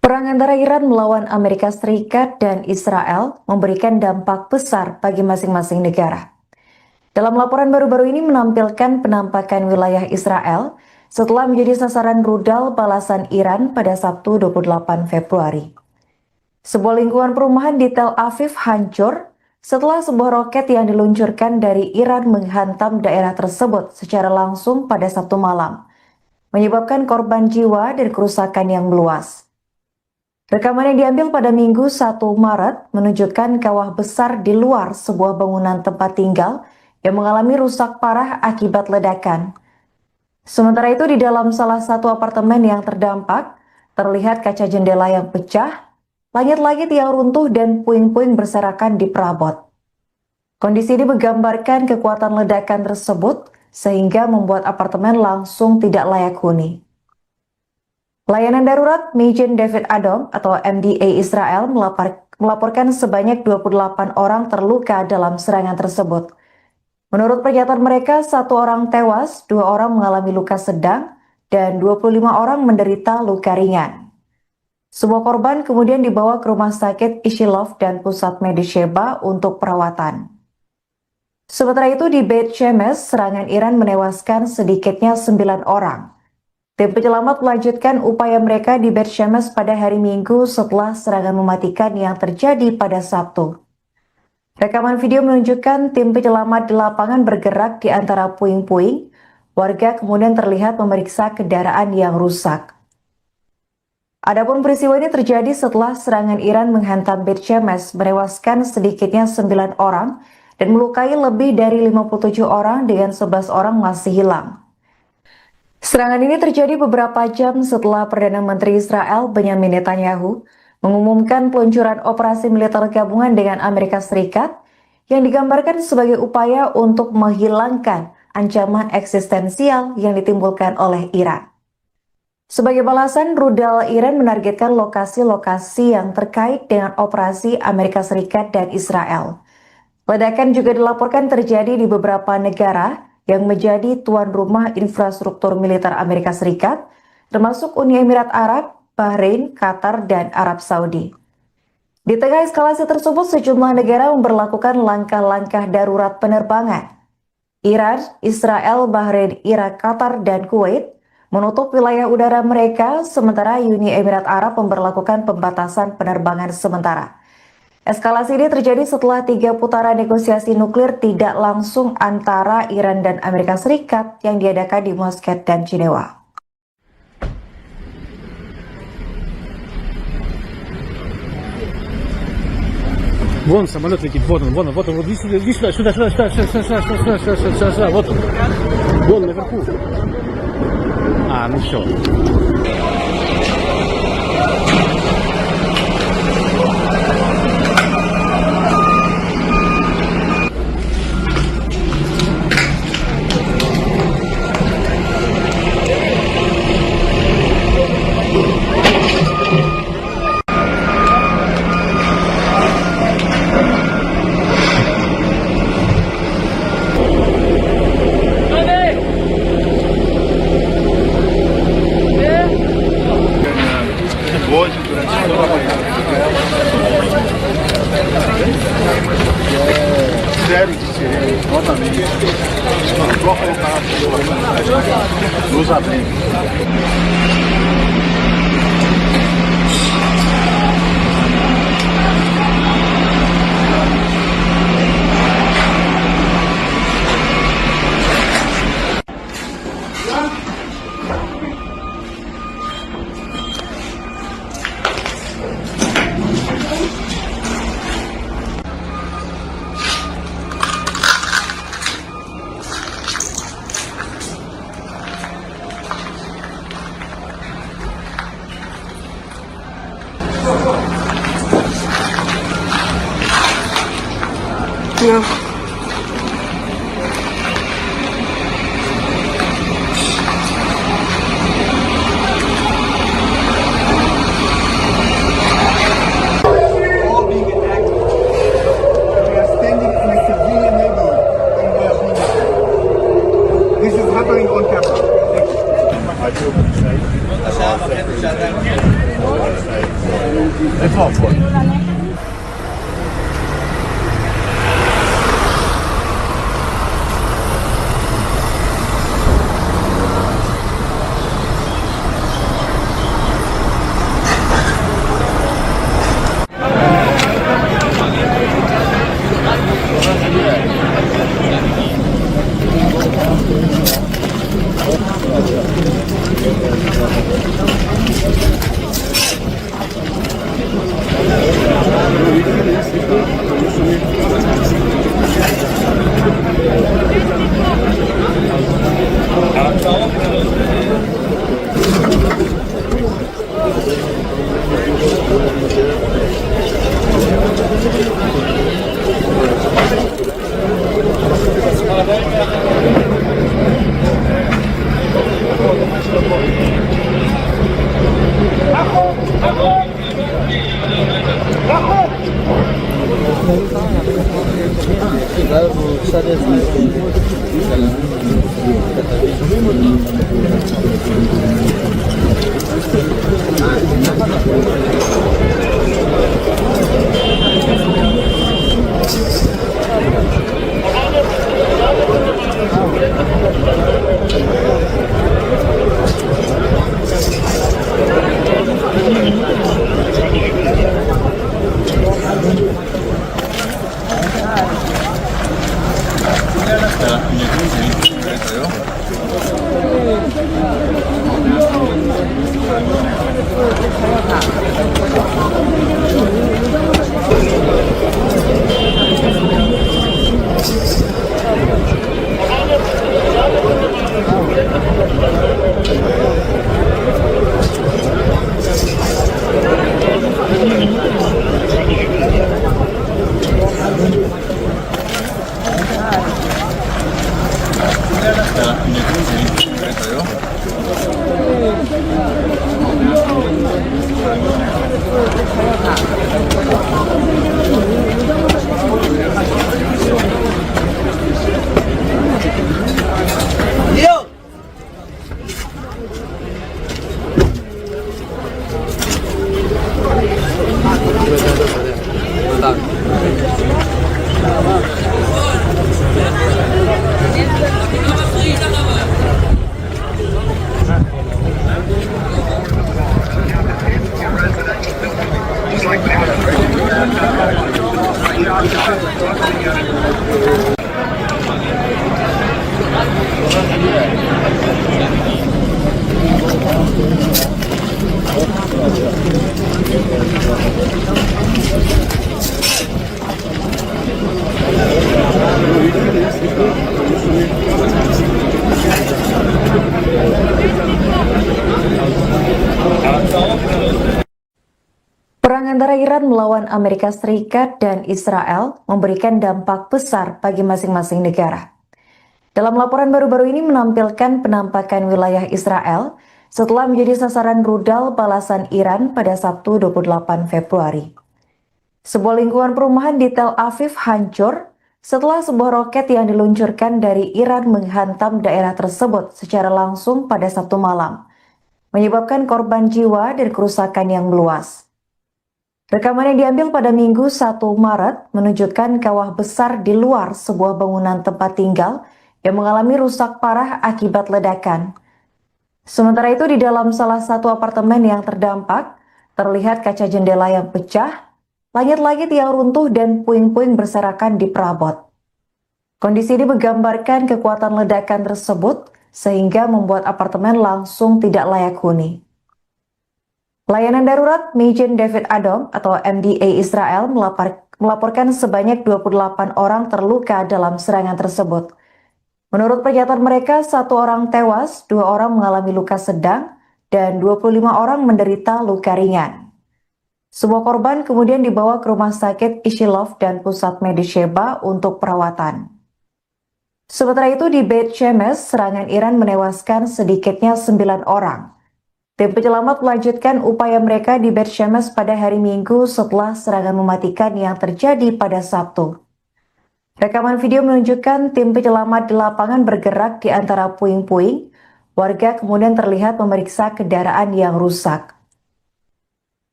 D: Perang antara Iran melawan Amerika Serikat dan Israel memberikan dampak besar bagi masing-masing negara. Dalam laporan baru-baru ini menampilkan penampakan wilayah Israel setelah menjadi sasaran rudal balasan Iran pada Sabtu 28 Februari. Sebuah lingkungan perumahan di Tel Aviv hancur setelah sebuah roket yang diluncurkan dari Iran menghantam daerah tersebut secara langsung pada Sabtu malam, menyebabkan korban jiwa dan kerusakan yang meluas. Rekaman yang diambil pada Minggu 1 Maret menunjukkan kawah besar di luar sebuah bangunan tempat tinggal yang mengalami rusak parah akibat ledakan. Sementara itu di dalam salah satu apartemen yang terdampak, terlihat kaca jendela yang pecah, langit-langit yang runtuh dan puing-puing berserakan di perabot. Kondisi ini menggambarkan kekuatan ledakan tersebut sehingga membuat apartemen langsung tidak layak huni. Layanan darurat Magen David Adom atau MDA Israel melaporkan sebanyak 28 orang terluka dalam serangan tersebut. Menurut pernyataan mereka, 1 orang tewas, 2 orang mengalami luka sedang, dan 25 orang menderita luka ringan. Semua korban kemudian dibawa ke rumah sakit Ishilov dan pusat medis Sheba untuk perawatan. Sementara itu di Beit Shemesh, serangan Iran menewaskan sedikitnya 9 orang. Tim penyelamat melanjutkan upaya mereka di Beit Shemesh pada hari Minggu setelah serangan mematikan yang terjadi pada Sabtu. Rekaman video menunjukkan tim penyelamat di lapangan bergerak di antara puing-puing. Warga kemudian terlihat memeriksa kendaraan yang rusak. Adapun peristiwa ini terjadi setelah serangan Iran menghantam Beit Shemesh, menewaskan sedikitnya 9 orang dan melukai lebih dari 57 orang dengan 11 orang masih hilang. Serangan ini terjadi beberapa jam setelah Perdana Menteri Israel Benjamin Netanyahu mengumumkan peluncuran operasi militer gabungan dengan Amerika Serikat yang digambarkan sebagai upaya untuk menghilangkan ancaman eksistensial yang ditimbulkan oleh Iran. Sebagai balasan, rudal Iran menargetkan lokasi-lokasi yang terkait dengan operasi Amerika Serikat dan Israel. Ledakan juga dilaporkan terjadi di beberapa negara yang menjadi tuan rumah infrastruktur militer Amerika Serikat, termasuk Uni Emirat Arab, Bahrain, Qatar, dan Arab Saudi. Di tengah eskalasi tersebut, sejumlah negara memberlakukan langkah-langkah darurat penerbangan. Iran, Israel, Bahrain, Irak, Qatar, dan Kuwait menutup wilayah udara mereka, sementara Uni Emirat Arab memberlakukan pembatasan penerbangan sementara. Eskalasi ini terjadi setelah 3 putaran negosiasi nuklir tidak langsung antara Iran dan Amerika Serikat yang diadakan di Muscat dan Jenewa.
B: Вон самолет летит, вот он, иди сюда, вот он. Вон наверху. Ну все.
A: Hoje, durante toda a manhã. Sério de sirene, novamente. Só colocar nos abrigos.
C: on camera. Thank you.
A: That's all for it.
D: Perang antara Iran melawan Amerika Serikat dan Israel memberikan dampak besar bagi masing-masing negara. Dalam laporan baru-baru ini menampilkan penampakan wilayah Israel setelah menjadi sasaran rudal balasan Iran pada Sabtu 28 Februari. Sebuah lingkungan perumahan di Tel Aviv hancur setelah sebuah roket yang diluncurkan dari Iran menghantam daerah tersebut secara langsung pada Sabtu malam, menyebabkan korban jiwa dan kerusakan yang meluas. Rekaman yang diambil pada Minggu 1 Maret menunjukkan kawah besar di luar sebuah bangunan tempat tinggal yang mengalami rusak parah akibat ledakan. Sementara itu di dalam salah satu apartemen yang terdampak, terlihat kaca jendela yang pecah, langit-langit yang runtuh dan puing-puing berserakan di perabot. Kondisi ini menggambarkan kekuatan ledakan tersebut sehingga membuat apartemen langsung tidak layak huni. Layanan darurat Magen David Adom atau MDA Israel melaporkan sebanyak 28 orang terluka dalam serangan tersebut. Menurut pernyataan mereka, 1 orang tewas, 2 orang mengalami luka sedang, dan 25 orang menderita luka ringan. Semua korban kemudian dibawa ke rumah sakit Ishilov dan pusat medis Sheba untuk perawatan. Sementara itu di Beit Shemesh, serangan Iran menewaskan sedikitnya 9 orang. Tim penyelamat melanjutkan upaya mereka di Beit Shemesh pada hari Minggu setelah serangan mematikan yang terjadi pada Sabtu. Rekaman video menunjukkan tim penyelamat di lapangan bergerak di antara puing-puing Warga kemudian terlihat memeriksa kendaraan yang rusak.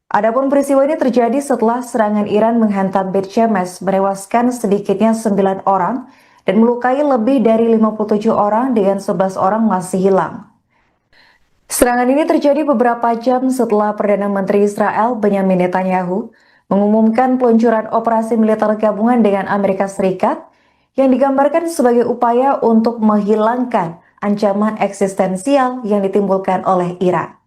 D: Adapun peristiwa ini terjadi setelah serangan Iran menghantam Beit Shemesh, menewaskan sedikitnya 9 orang dan melukai lebih dari 57 orang dengan 11 orang masih hilang. Serangan ini terjadi beberapa jam setelah Perdana Menteri Israel Benyamin Netanyahu mengumumkan peluncuran operasi militer gabungan dengan Amerika Serikat yang digambarkan sebagai upaya untuk menghilangkan ancaman eksistensial yang ditimbulkan oleh Iran.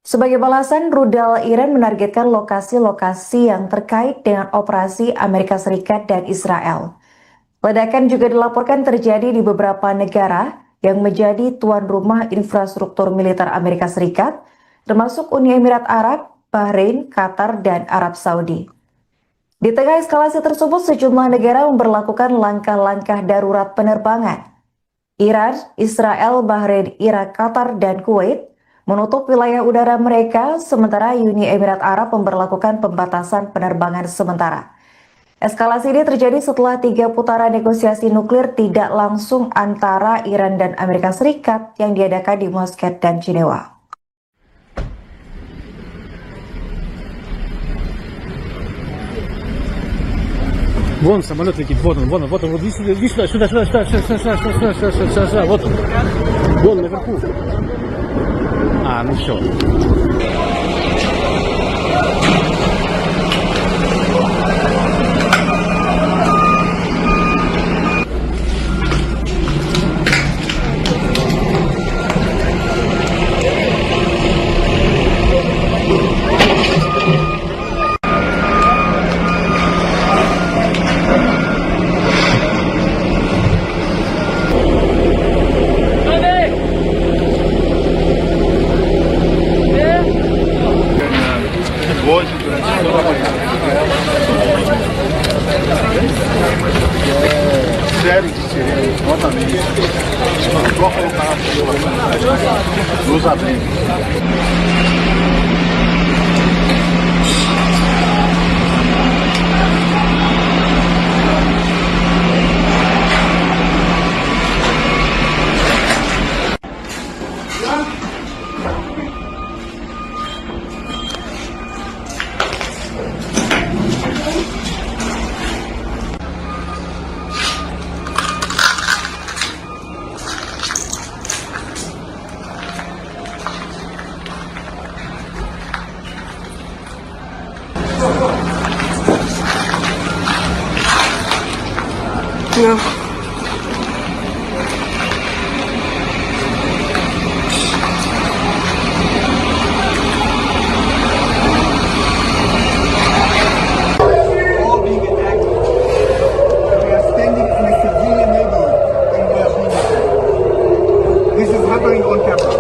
D: Sebagai balasan, rudal Iran menargetkan lokasi-lokasi yang terkait dengan operasi Amerika Serikat dan Israel. Ledakan juga dilaporkan terjadi di beberapa negara yang menjadi tuan rumah infrastruktur militer Amerika Serikat, termasuk Uni Emirat Arab, Bahrain, Qatar, dan Arab Saudi. Di tengah eskalasi tersebut, sejumlah negara memberlakukan langkah-langkah darurat penerbangan. Iran, Israel, Bahrain, Irak, Qatar, dan Kuwait menutup wilayah udara mereka, sementara Uni Emirat Arab memberlakukan pembatasan penerbangan sementara. Eskalasi ini terjadi setelah 3 putaran negosiasi nuklir tidak langsung antara Iran dan Amerika Serikat yang diadakan di Muscat dan Jenewa.
B: Вон самолет летит, вот он, иди сюда, сюда, вот он. Вон наверху. Ну все.
A: Sério, exatamente. Só colocar nos abrigos.
E: No.
C: All being attacked. We are standing in a civilian neighborhood and we are being attacked. This is happening on camera.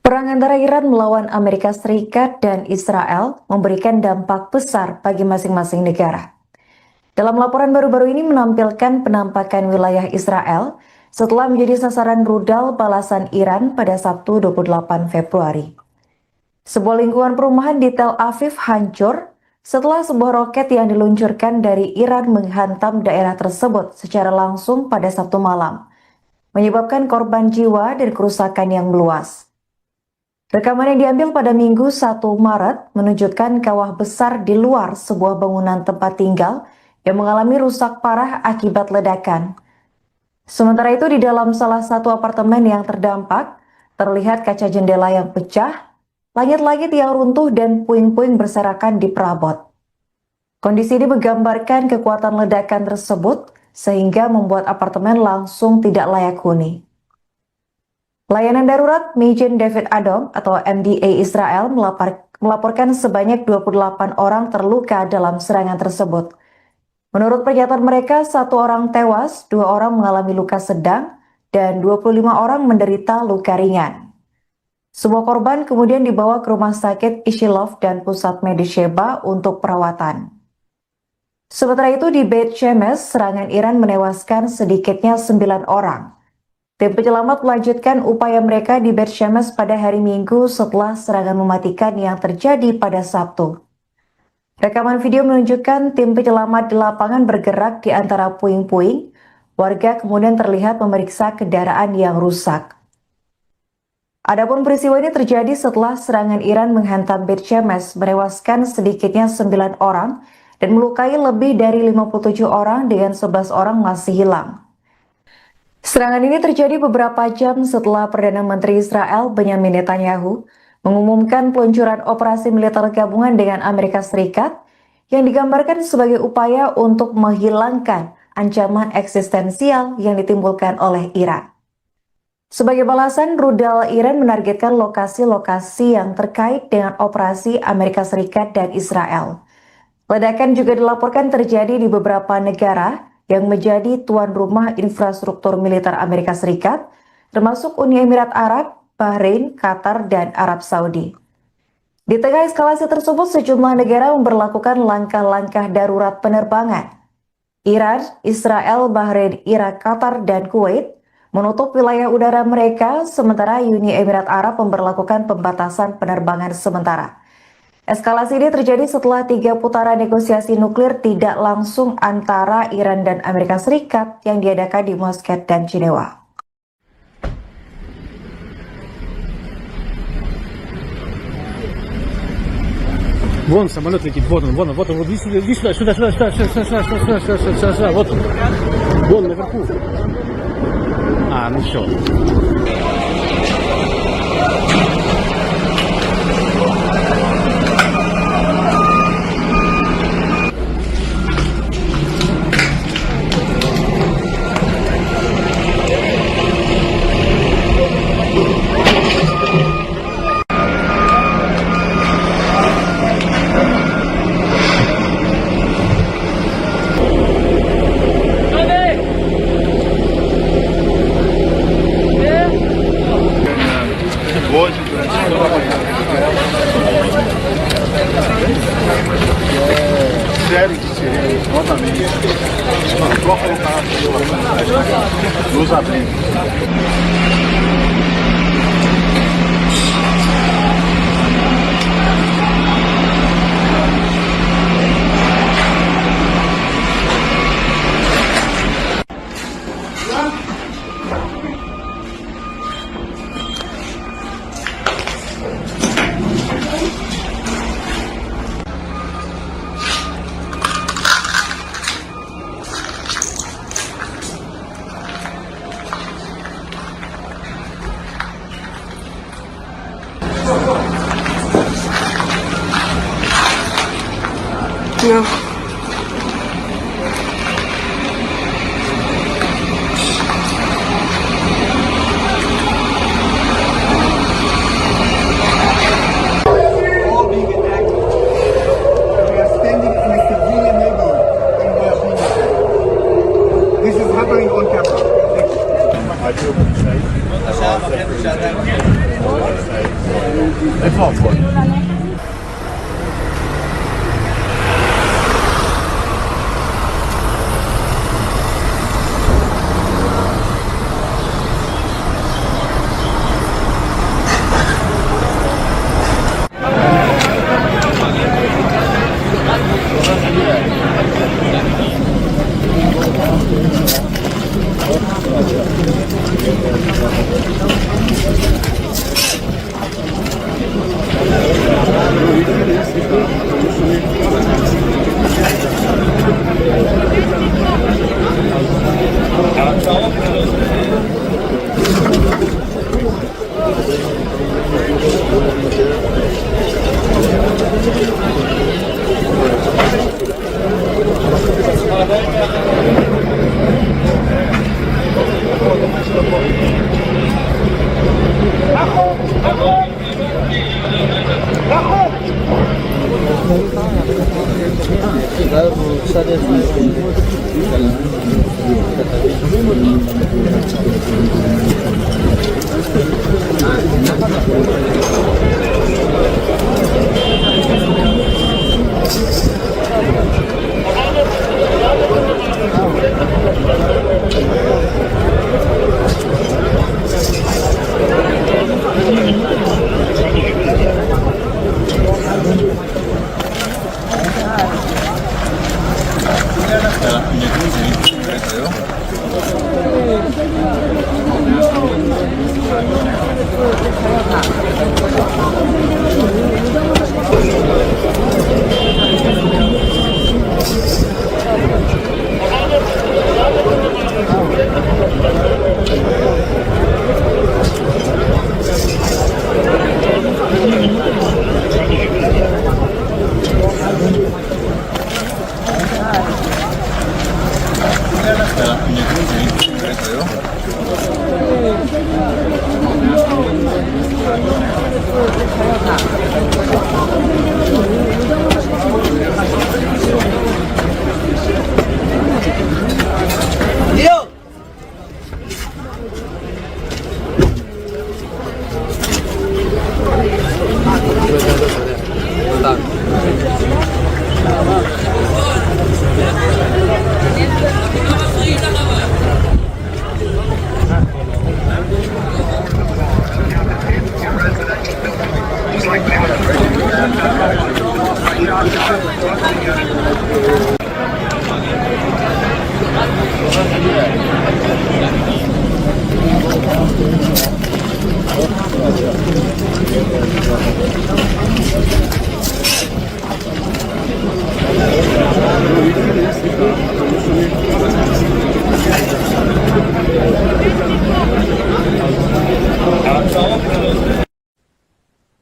D: Perang antara Iran melawan Amerika Serikat dan Israel memberikan dampak besar bagi masing-masing negara. Dalam laporan baru-baru ini menampilkan penampakan wilayah Israel setelah menjadi sasaran rudal balasan Iran pada Sabtu 28 Februari. Sebuah lingkungan perumahan di Tel Aviv hancur setelah sebuah roket yang diluncurkan dari Iran menghantam daerah tersebut secara langsung pada Sabtu malam, menyebabkan korban jiwa dan kerusakan yang meluas. Rekaman yang diambil pada Minggu 1 Maret menunjukkan kawah besar di luar sebuah bangunan tempat tinggal yang mengalami rusak parah akibat ledakan. Sementara itu di dalam salah satu apartemen yang terdampak, terlihat kaca jendela yang pecah, langit-langit yang runtuh dan puing-puing berserakan di perabot. Kondisi ini menggambarkan kekuatan ledakan tersebut sehingga membuat apartemen langsung tidak layak huni. Layanan darurat Magen David Adom atau MDA Israel melaporkan sebanyak 28 orang terluka dalam serangan tersebut. Menurut pernyataan mereka, 1 orang tewas, 2 orang mengalami luka sedang, dan 25 orang menderita luka ringan. Semua korban kemudian dibawa ke rumah sakit Ishilov dan pusat medis Sheba untuk perawatan. Sementara itu di Beit Shemesh, serangan Iran menewaskan sedikitnya 9 orang. Tim penyelamat melanjutkan upaya mereka di Beit Shemesh pada hari Minggu setelah serangan mematikan yang terjadi pada Sabtu. Rekaman video menunjukkan tim penyelamat di lapangan bergerak di antara puing-puing. Warga kemudian terlihat memeriksa kendaraan yang rusak. Adapun peristiwa ini terjadi setelah serangan Iran menghantam Beit Shemesh, menewaskan sedikitnya 9 orang dan melukai lebih dari 57 orang dengan 11 orang masih hilang. Serangan ini terjadi beberapa jam setelah Perdana Menteri Israel Benjamin Netanyahu mengumumkan peluncuran operasi militer gabungan dengan Amerika Serikat yang digambarkan sebagai upaya untuk menghilangkan ancaman eksistensial yang ditimbulkan oleh Iran. Sebagai balasan, rudal Iran menargetkan lokasi-lokasi yang terkait dengan operasi Amerika Serikat dan Israel. Ledakan juga dilaporkan terjadi di beberapa negara yang menjadi tuan rumah infrastruktur militer Amerika Serikat, termasuk Uni Emirat Arab, Bahrain, Qatar, dan Arab Saudi. Di tengah eskalasi tersebut, sejumlah negara memberlakukan langkah-langkah darurat penerbangan. Iran, Israel, Bahrain, Irak, Qatar, dan Kuwait menutup wilayah udara mereka, sementara Uni Emirat Arab memberlakukan pembatasan penerbangan sementara. Eskalasi ini terjadi setelah 3 putaran negosiasi nuklir tidak langsung antara Iran dan Amerika Serikat yang diadakan di Muscat dan Jenewa.
B: Вон самолет летит, вот он, иди сюда, сюда, вот он. Вон наверху. Ну все.
E: No.
C: All being attacked. We are standing in a civilian neighborhood and we are being attacked. This is happening on camera. Thank you.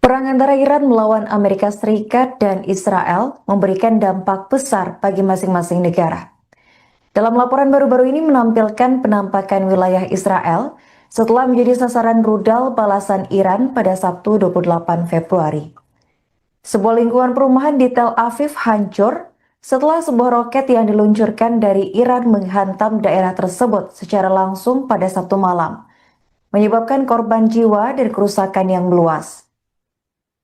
D: Perang antara Iran melawan Amerika Serikat dan Israel memberikan dampak besar bagi masing-masing negara. Dalam laporan baru-baru ini menampilkan penampakan wilayah Israel setelah menjadi sasaran rudal balasan Iran pada Sabtu 28 Februari. Sebuah lingkungan perumahan di Tel Aviv hancur setelah sebuah roket yang diluncurkan dari Iran menghantam daerah tersebut secara langsung pada Sabtu malam, menyebabkan korban jiwa dan kerusakan yang meluas.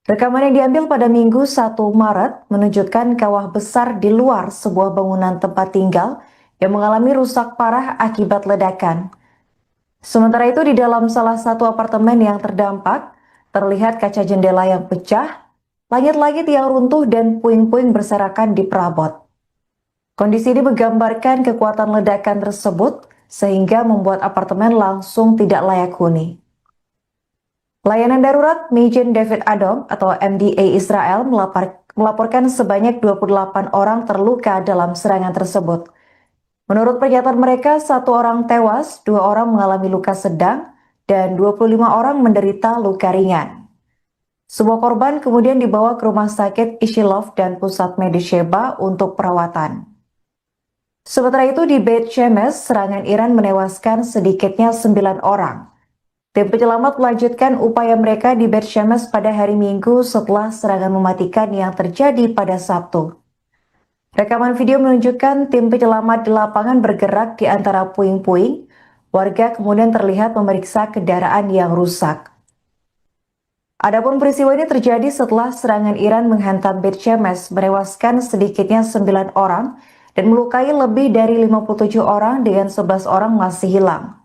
D: Rekaman yang diambil pada Minggu 1 Maret menunjukkan kawah besar di luar sebuah bangunan tempat tinggal yang mengalami rusak parah akibat ledakan. Sementara itu di dalam salah satu apartemen yang terdampak, terlihat kaca jendela yang pecah, langit-langit yang runtuh dan puing-puing berserakan di perabot. Kondisi ini menggambarkan kekuatan ledakan tersebut sehingga membuat apartemen langsung tidak layak huni. Layanan darurat Magen David Adom atau MDA Israel melaporkan sebanyak 28 orang terluka dalam serangan tersebut. Menurut pernyataan mereka, 1 orang tewas, 2 orang mengalami luka sedang, dan 25 orang menderita luka ringan. Semua korban kemudian dibawa ke rumah sakit Ishilov dan pusat medis Sheba untuk perawatan. Sementara itu di Beit Shemesh, serangan Iran menewaskan sedikitnya 9 orang. Tim penyelamat melanjutkan upaya mereka di Beit Shemesh pada hari Minggu setelah serangan mematikan yang terjadi pada Sabtu. Rekaman video menunjukkan tim penyelamat di lapangan bergerak di antara puing-puing. Warga kemudian terlihat memeriksa kendaraan yang rusak. Adapun peristiwa ini terjadi setelah serangan Iran menghantam Beit Shemesh, menewaskan sedikitnya 9 orang dan melukai lebih dari 57 orang dengan 11 orang masih hilang.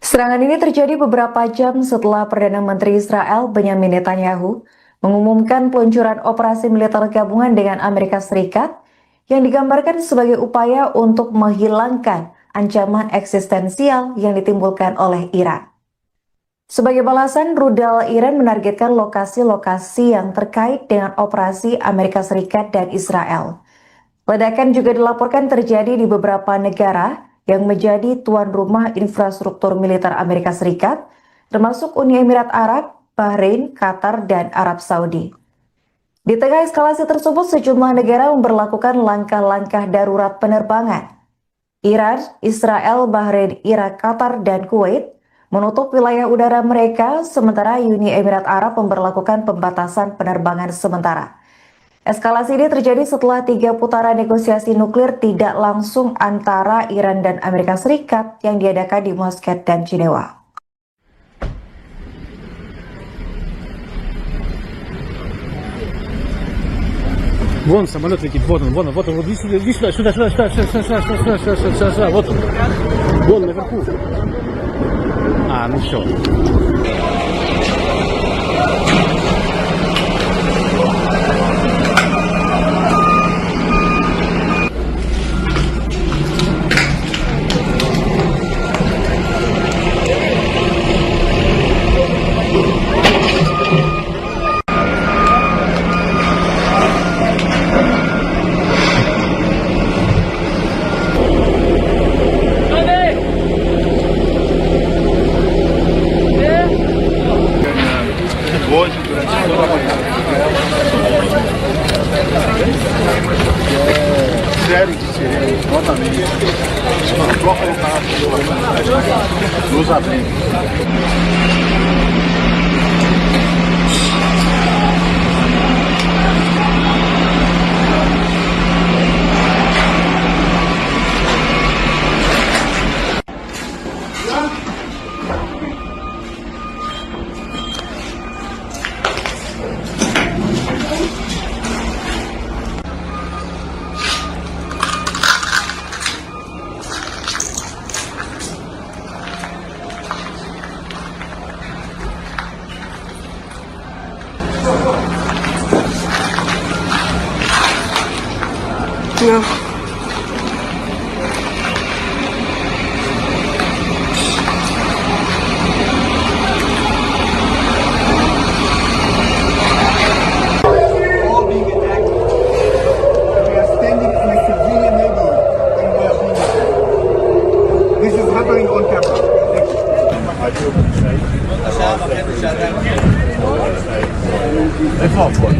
D: Serangan ini terjadi beberapa jam setelah Perdana Menteri Israel Benjamin Netanyahu mengumumkan peluncuran operasi militer gabungan dengan Amerika Serikat yang digambarkan sebagai upaya untuk menghilangkan ancaman eksistensial yang ditimbulkan oleh Iran. Sebagai balasan, rudal Iran menargetkan lokasi-lokasi yang terkait dengan operasi Amerika Serikat dan Israel. Ledakan juga dilaporkan terjadi di beberapa negara yang menjadi tuan rumah infrastruktur militer Amerika Serikat, termasuk Uni Emirat Arab, Bahrain, Qatar, dan Arab Saudi. Di tengah eskalasi tersebut, sejumlah negara memberlakukan langkah-langkah darurat penerbangan. Iran, Israel, Bahrain, Irak, Qatar, dan Kuwait menutup wilayah udara mereka, sementara Uni Emirat Arab memberlakukan pembatasan penerbangan sementara. Eskalasi ini terjadi setelah 3 putaran negosiasi nuklir tidak langsung antara Iran dan Amerika Serikat yang diadakan di Muscat dan Jenewa.
B: Вон самолет летит, вот он, иди сюда, сюда, вот он. Вон наверху. Ну все.
A: Sério, exatamente. Só colocar nos abrigos.
E: No.
C: All being attacked. We are standing in a civilian neighborhood and we are being attacked. This is happening on camera.
A: Let's hop one.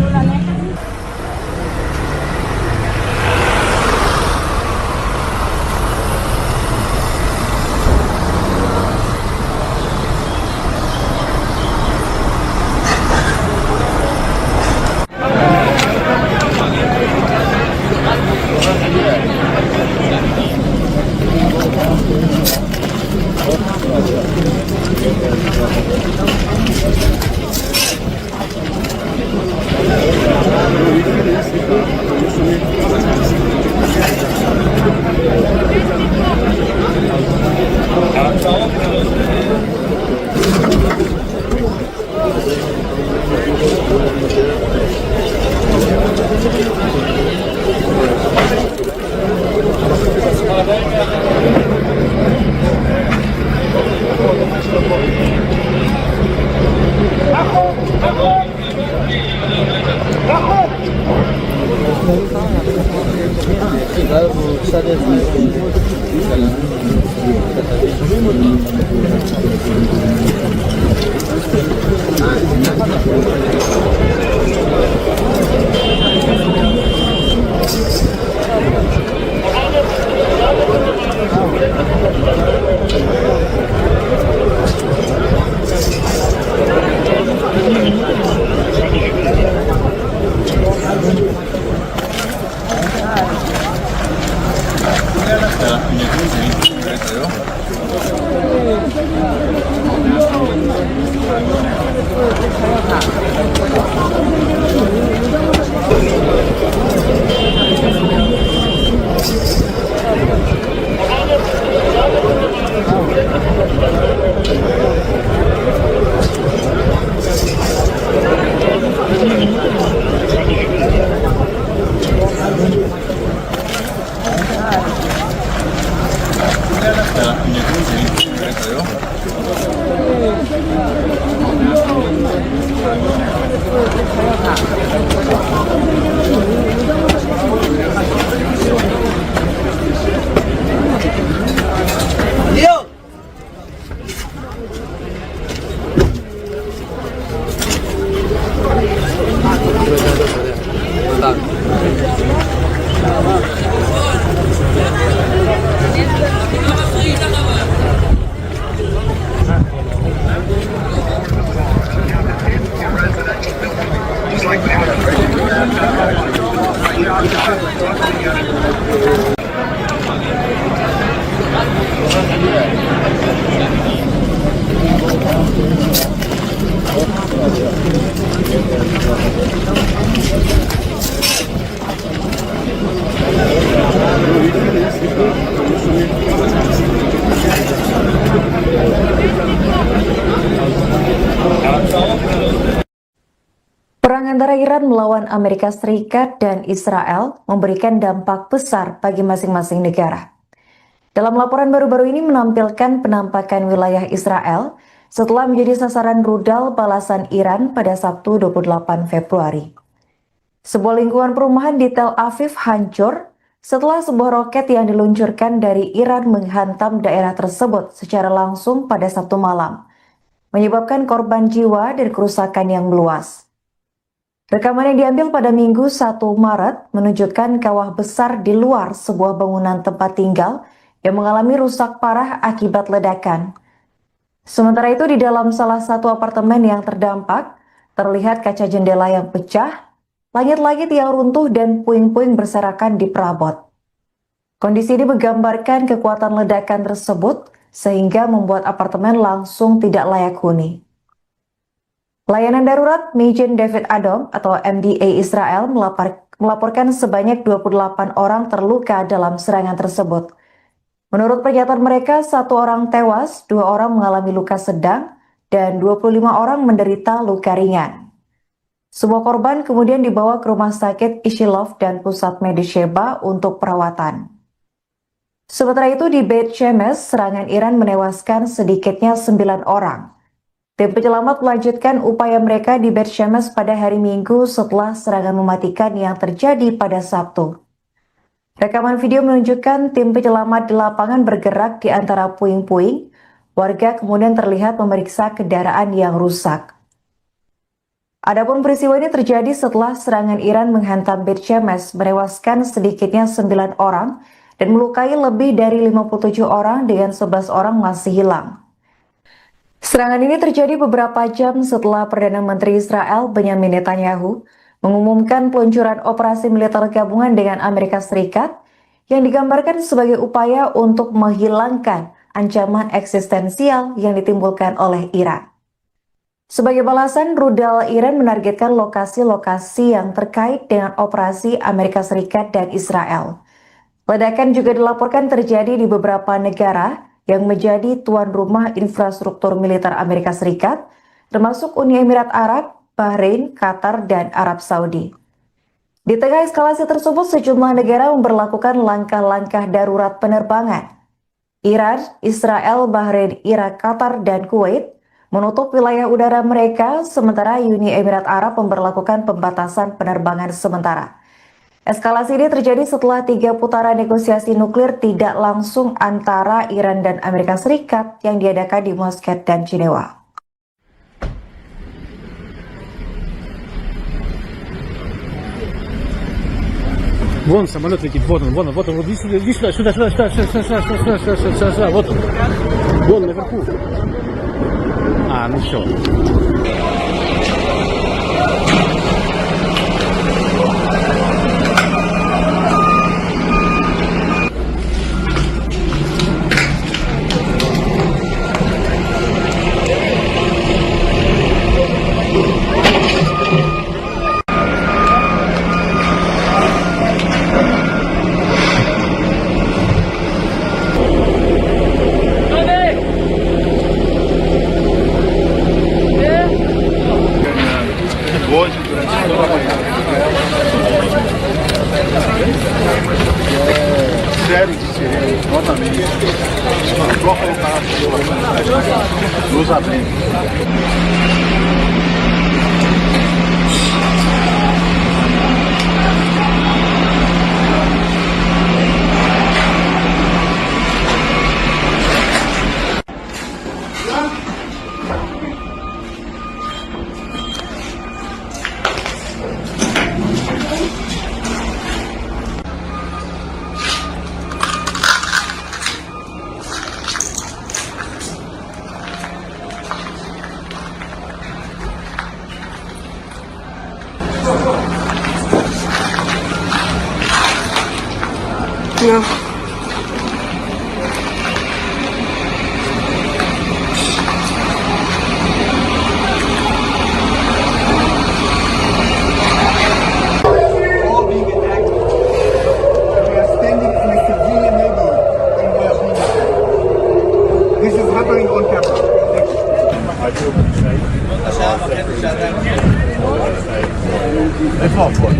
D: Perang antara Iran melawan Amerika Serikat dan Israel memberikan dampak besar bagi masing-masing negara. Dalam laporan baru-baru ini menampilkan penampakan wilayah Israel setelah menjadi sasaran rudal balasan Iran pada Sabtu 28 Februari. Sebuah lingkungan perumahan di Tel Aviv hancur setelah sebuah roket yang diluncurkan dari Iran menghantam daerah tersebut secara langsung pada Sabtu malam, menyebabkan korban jiwa dan kerusakan yang meluas. Rekaman yang diambil pada Minggu 1 Maret menunjukkan kawah besar di luar sebuah bangunan tempat tinggal yang mengalami rusak parah akibat ledakan. Sementara itu di dalam salah satu apartemen yang terdampak, terlihat kaca jendela yang pecah, langit-langit yang runtuh dan puing-puing berserakan di perabot. Kondisi ini menggambarkan kekuatan ledakan tersebut sehingga membuat apartemen langsung tidak layak huni. Layanan darurat Magen David Adom atau MDA Israel melaporkan sebanyak 28 orang terluka dalam serangan tersebut. Menurut pernyataan mereka, 1 orang tewas, 2 orang mengalami luka sedang, dan 25 orang menderita luka ringan. Semua korban kemudian dibawa ke rumah sakit Ishilov dan pusat medis Sheba untuk perawatan. Sementara itu di Beit Shemesh, serangan Iran menewaskan sedikitnya 9 orang. Tim penyelamat melanjutkan upaya mereka di Beit Shemesh pada hari Minggu setelah serangan mematikan yang terjadi pada Sabtu. Rekaman video menunjukkan tim penyelamat di lapangan bergerak di antara puing-puing. Warga kemudian terlihat memeriksa kendaraan yang rusak. Adapun peristiwa ini terjadi setelah serangan Iran menghantam Beit Shemesh, menewaskan sedikitnya 9 orang dan melukai lebih dari 57 orang dengan 11 orang masih hilang. Serangan ini terjadi beberapa jam setelah Perdana Menteri Israel Benjamin Netanyahu mengumumkan peluncuran operasi militer gabungan dengan Amerika Serikat yang digambarkan sebagai upaya untuk menghilangkan ancaman eksistensial yang ditimbulkan oleh Iran. Sebagai balasan, rudal Iran menargetkan lokasi-lokasi yang terkait dengan operasi Amerika Serikat dan Israel. Ledakan juga dilaporkan terjadi di beberapa negara yang menjadi tuan rumah infrastruktur militer Amerika Serikat, termasuk Uni Emirat Arab, Bahrain, Qatar, dan Arab Saudi. Di tengah eskalasi tersebut, sejumlah negara memberlakukan langkah-langkah darurat penerbangan. Iran, Israel, Bahrain, Irak, Qatar, dan Kuwait menutup wilayah udara mereka, sementara Uni Emirat Arab memberlakukan pembatasan penerbangan sementara. Eskalasi ini terjadi setelah 3 putaran negosiasi nuklir tidak langsung antara Iran dan Amerika Serikat yang diadakan di Muscat dan Jenewa.
B: Вон самолет летит, вот он, иди сюда, сюда, вот он. Вон наверху. Ну все.
A: Hoje, durante toda a manhã. Série de sirenes, novamente. Só colocar nos abrigos.
C: All being attacked. We are standing in a civilian neighborhood and we are being attacked. This is happening on camera.
A: Por favor.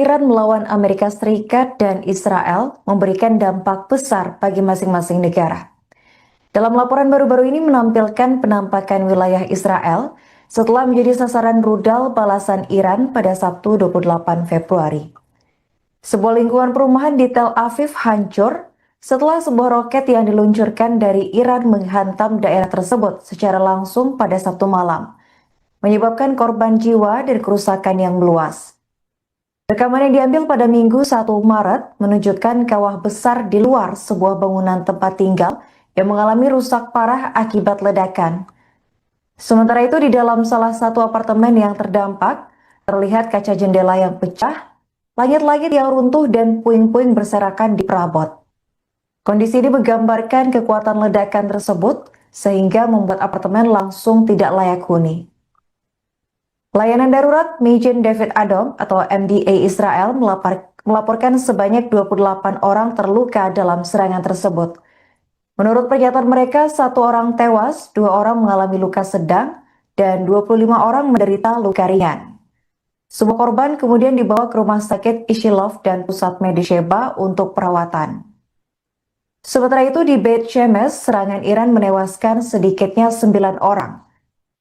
D: Iran melawan Amerika Serikat dan Israel memberikan dampak besar bagi masing-masing negara. Dalam laporan baru-baru ini menampilkan penampakan wilayah Israel setelah menjadi sasaran rudal balasan Iran pada Sabtu 28 Februari. Sebuah lingkungan perumahan di Tel Aviv hancur setelah sebuah roket yang diluncurkan dari Iran menghantam daerah tersebut secara langsung pada Sabtu malam, menyebabkan korban jiwa dan kerusakan yang meluas. Rekaman yang diambil pada Minggu 1 Maret menunjukkan kawah besar di luar sebuah bangunan tempat tinggal yang mengalami rusak parah akibat ledakan. Sementara itu di dalam salah satu apartemen yang terdampak, terlihat kaca jendela yang pecah, langit-langit yang runtuh dan puing-puing berserakan di perabot. Kondisi ini menggambarkan kekuatan ledakan tersebut sehingga membuat apartemen langsung tidak layak huni. Layanan darurat Magen David Adom atau MDA Israel melaporkan sebanyak 28 orang terluka dalam serangan tersebut. Menurut pernyataan mereka, 1 orang tewas, 2 orang mengalami luka sedang, dan 25 orang menderita luka ringan. Semua korban kemudian dibawa ke rumah sakit Ishilov dan pusat medis Sheba untuk perawatan. Sementara itu di Beit Shemesh, serangan Iran menewaskan sedikitnya 9 orang.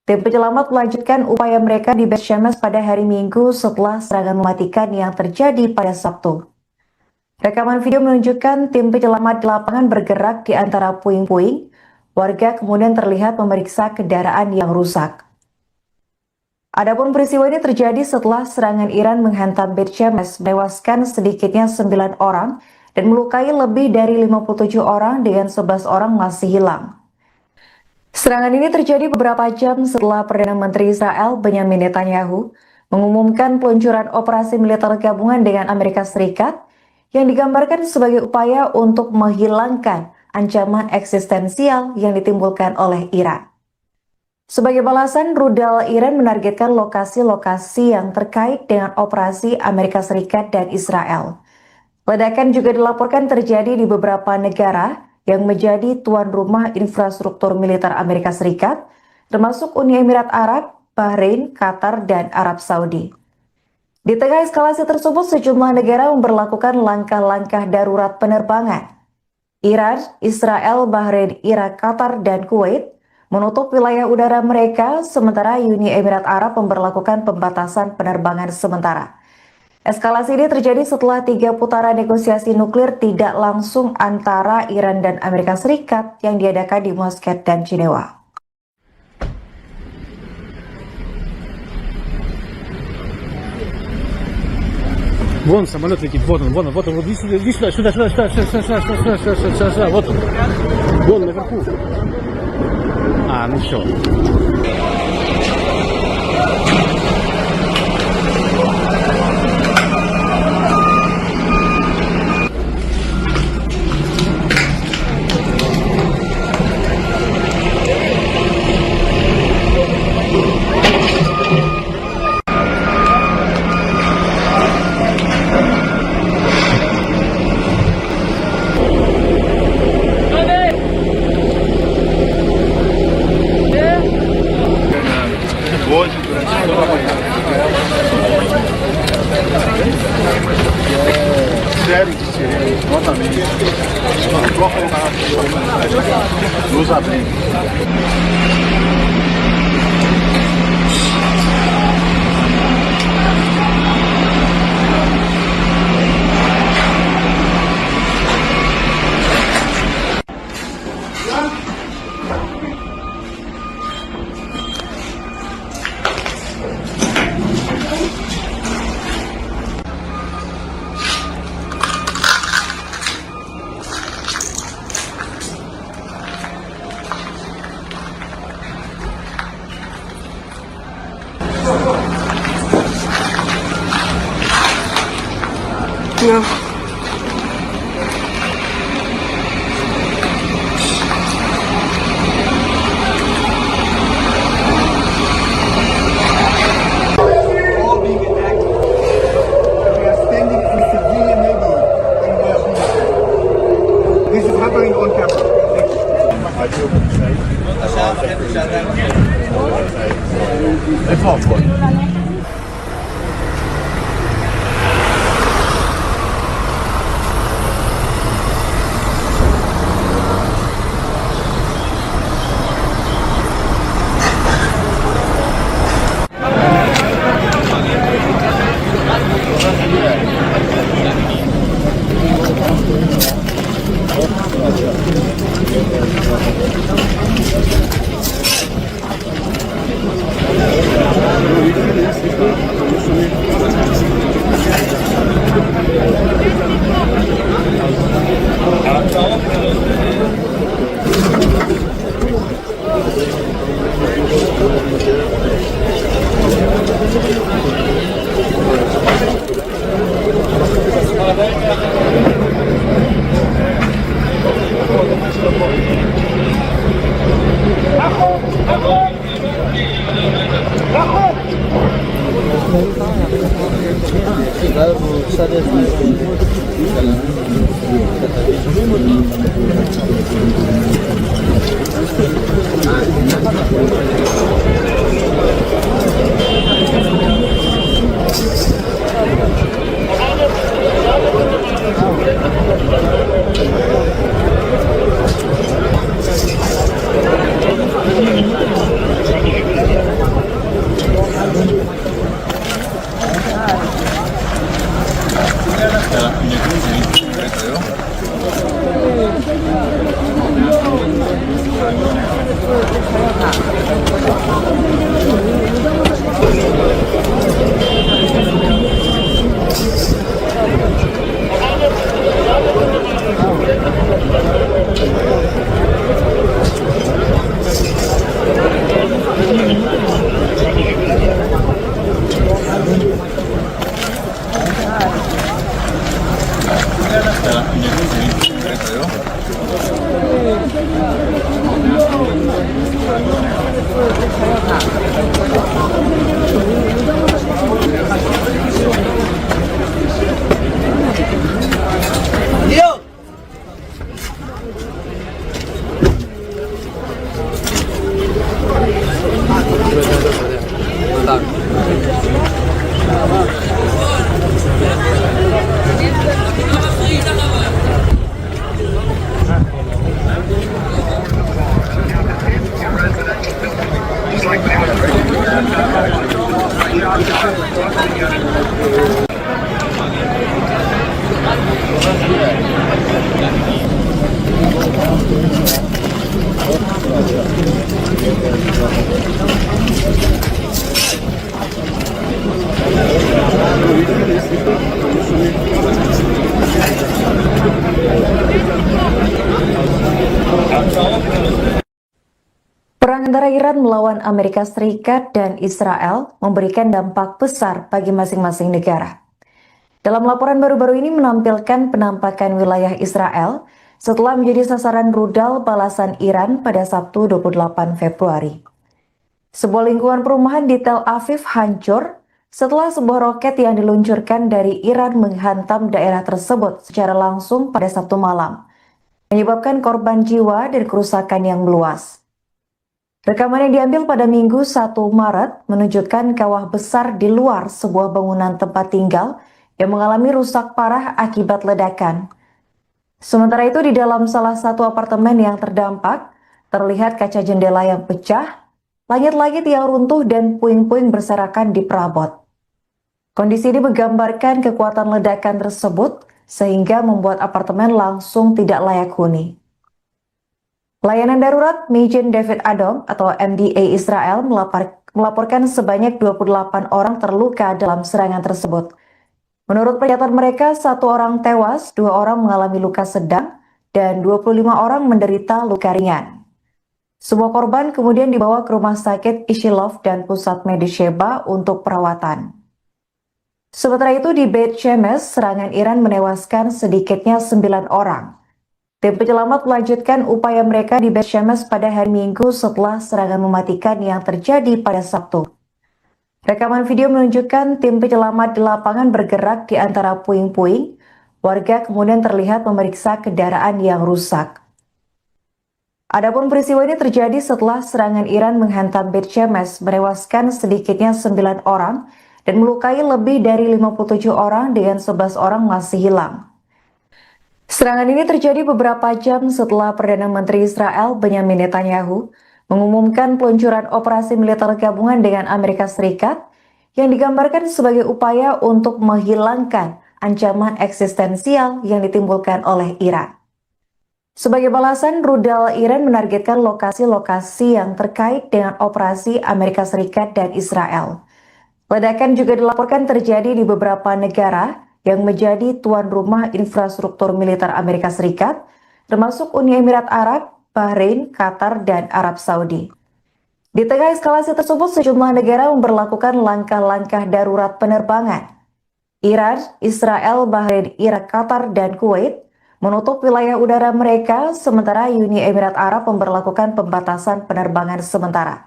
D: Tim penyelamat melanjutkan upaya mereka di Beit Shemesh pada hari Minggu setelah serangan mematikan yang terjadi pada Sabtu. Rekaman video menunjukkan tim penyelamat di lapangan bergerak di antara puing-puing. Warga kemudian terlihat memeriksa kendaraan yang rusak. Adapun peristiwa ini terjadi setelah serangan Iran menghantam Beit Shemesh, menewaskan sedikitnya 9 orang dan melukai lebih dari 57 orang dengan 11 orang masih hilang. Serangan ini terjadi beberapa jam setelah Perdana Menteri Israel Benjamin Netanyahu mengumumkan peluncuran operasi militer gabungan dengan Amerika Serikat yang digambarkan sebagai upaya untuk menghilangkan ancaman eksistensial yang ditimbulkan oleh Iran. Sebagai balasan, rudal Iran menargetkan lokasi-lokasi yang terkait dengan operasi Amerika Serikat dan Israel. Ledakan juga dilaporkan terjadi di beberapa negara yang menjadi tuan rumah infrastruktur militer Amerika Serikat, termasuk Uni Emirat Arab, Bahrain, Qatar, dan Arab Saudi. Di tengah eskalasi tersebut, sejumlah negara memberlakukan langkah-langkah darurat penerbangan. Iran, Israel, Bahrain, Irak, Qatar, dan Kuwait menutup wilayah udara mereka, sementara Uni Emirat Arab memberlakukan pembatasan penerbangan sementara. Eskalasi ini terjadi setelah 3 putaran negosiasi nuklir tidak langsung antara Iran dan Amerika Serikat yang diadakan di Muscat dan Jenewa.
B: Вон самолет летит, вот он, иди сюда, сюда, вот он. Вон наверху. А, ну все.
A: Hoje, durante toda a manhã. Sério de sirene, novamente. Troca o carro nos abrigos.
E: No.
C: All being attacked. We are standing in a civilian neighborhood and we are being attacked. This is happening on camera. Thank you.
A: Por favor.
D: Perang antara Iran melawan Amerika Serikat dan Israel memberikan dampak besar bagi masing-masing negara. Dalam laporan baru-baru ini menampilkan penampakan wilayah Israel setelah menjadi sasaran rudal balasan Iran pada Sabtu 28 Februari. Sebuah lingkungan perumahan di Tel Aviv hancur setelah sebuah roket yang diluncurkan dari Iran menghantam daerah tersebut secara langsung pada Sabtu malam, menyebabkan korban jiwa dan kerusakan yang meluas. Rekaman yang diambil pada Minggu 1 Maret menunjukkan kawah besar di luar sebuah bangunan tempat tinggal yang mengalami rusak parah akibat ledakan. Sementara itu di dalam salah satu apartemen yang terdampak, terlihat kaca jendela yang pecah, langit-langit yang runtuh dan puing-puing berserakan di perabot. Kondisi ini menggambarkan kekuatan ledakan tersebut sehingga membuat apartemen langsung tidak layak huni. Layanan darurat Magen David Adom atau MDA Israel melaporkan sebanyak 28 orang terluka dalam serangan tersebut. Menurut pernyataan mereka, 1 orang tewas, 2 orang mengalami luka sedang, dan 25 orang menderita luka ringan. Semua korban kemudian dibawa ke rumah sakit Ishilov dan pusat medis Sheba untuk perawatan. Sementara itu di Beit Shemesh, serangan Iran menewaskan sedikitnya 9 orang. Tim penyelamat melanjutkan upaya mereka di Beit Shemesh pada hari Minggu setelah serangan mematikan yang terjadi pada Sabtu. Rekaman video menunjukkan tim penyelamat di lapangan bergerak di antara puing-puing. Warga kemudian terlihat memeriksa kendaraan yang rusak. Adapun peristiwa ini terjadi setelah serangan Iran menghantam Beit Shemesh, menewaskan sedikitnya 9 orang dan melukai lebih dari 57 orang dengan 11 orang masih hilang. Serangan ini terjadi beberapa jam setelah Perdana Menteri Israel Benjamin Netanyahu mengumumkan peluncuran operasi militer gabungan dengan Amerika Serikat yang digambarkan sebagai upaya untuk menghilangkan ancaman eksistensial yang ditimbulkan oleh Iran. Sebagai balasan, rudal Iran menargetkan lokasi-lokasi yang terkait dengan operasi Amerika Serikat dan Israel. Ledakan juga dilaporkan terjadi di beberapa negara yang menjadi tuan rumah infrastruktur militer Amerika Serikat, termasuk Uni Emirat Arab, Bahrain, Qatar, dan Arab Saudi. Di tengah eskalasi tersebut, sejumlah negara memberlakukan langkah-langkah darurat penerbangan. Iran, Israel, Bahrain, Irak, Qatar, dan Kuwait menutup wilayah udara mereka, sementara Uni Emirat Arab memberlakukan pembatasan penerbangan sementara.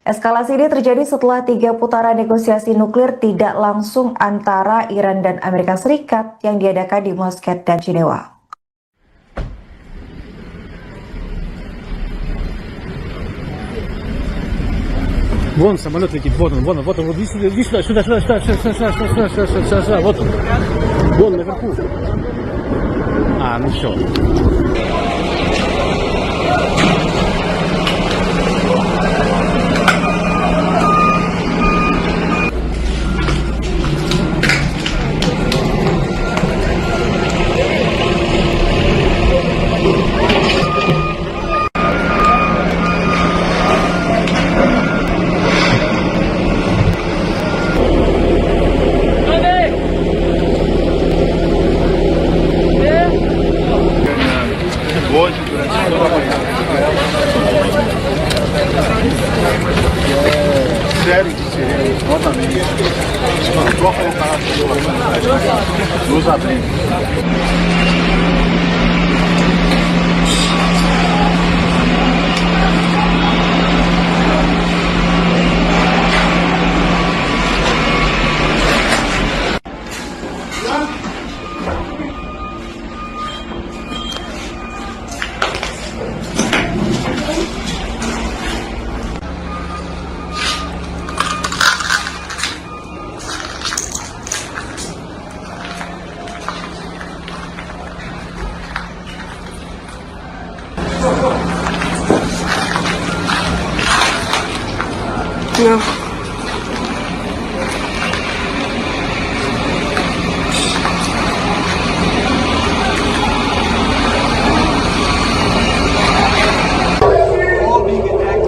D: Eskalasi ini terjadi setelah 3 putaran negosiasi nuklir tidak langsung antara Iran dan Amerika Serikat yang diadakan di Muscat dan Jenewa.
B: Вон самолет летит, вот он, вот иди сюда, сюда, вот он. Вон наверху. Ну все.
A: Hoje, durante toda a manhã. Sério de sirenes, novamente. Só colocar a circulação nos abrigos.
E: No.
C: All being attacked.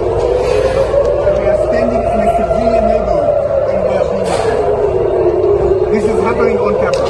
C: We are standing in a civilian neighborhood and we are being attacked. This is happening on camera.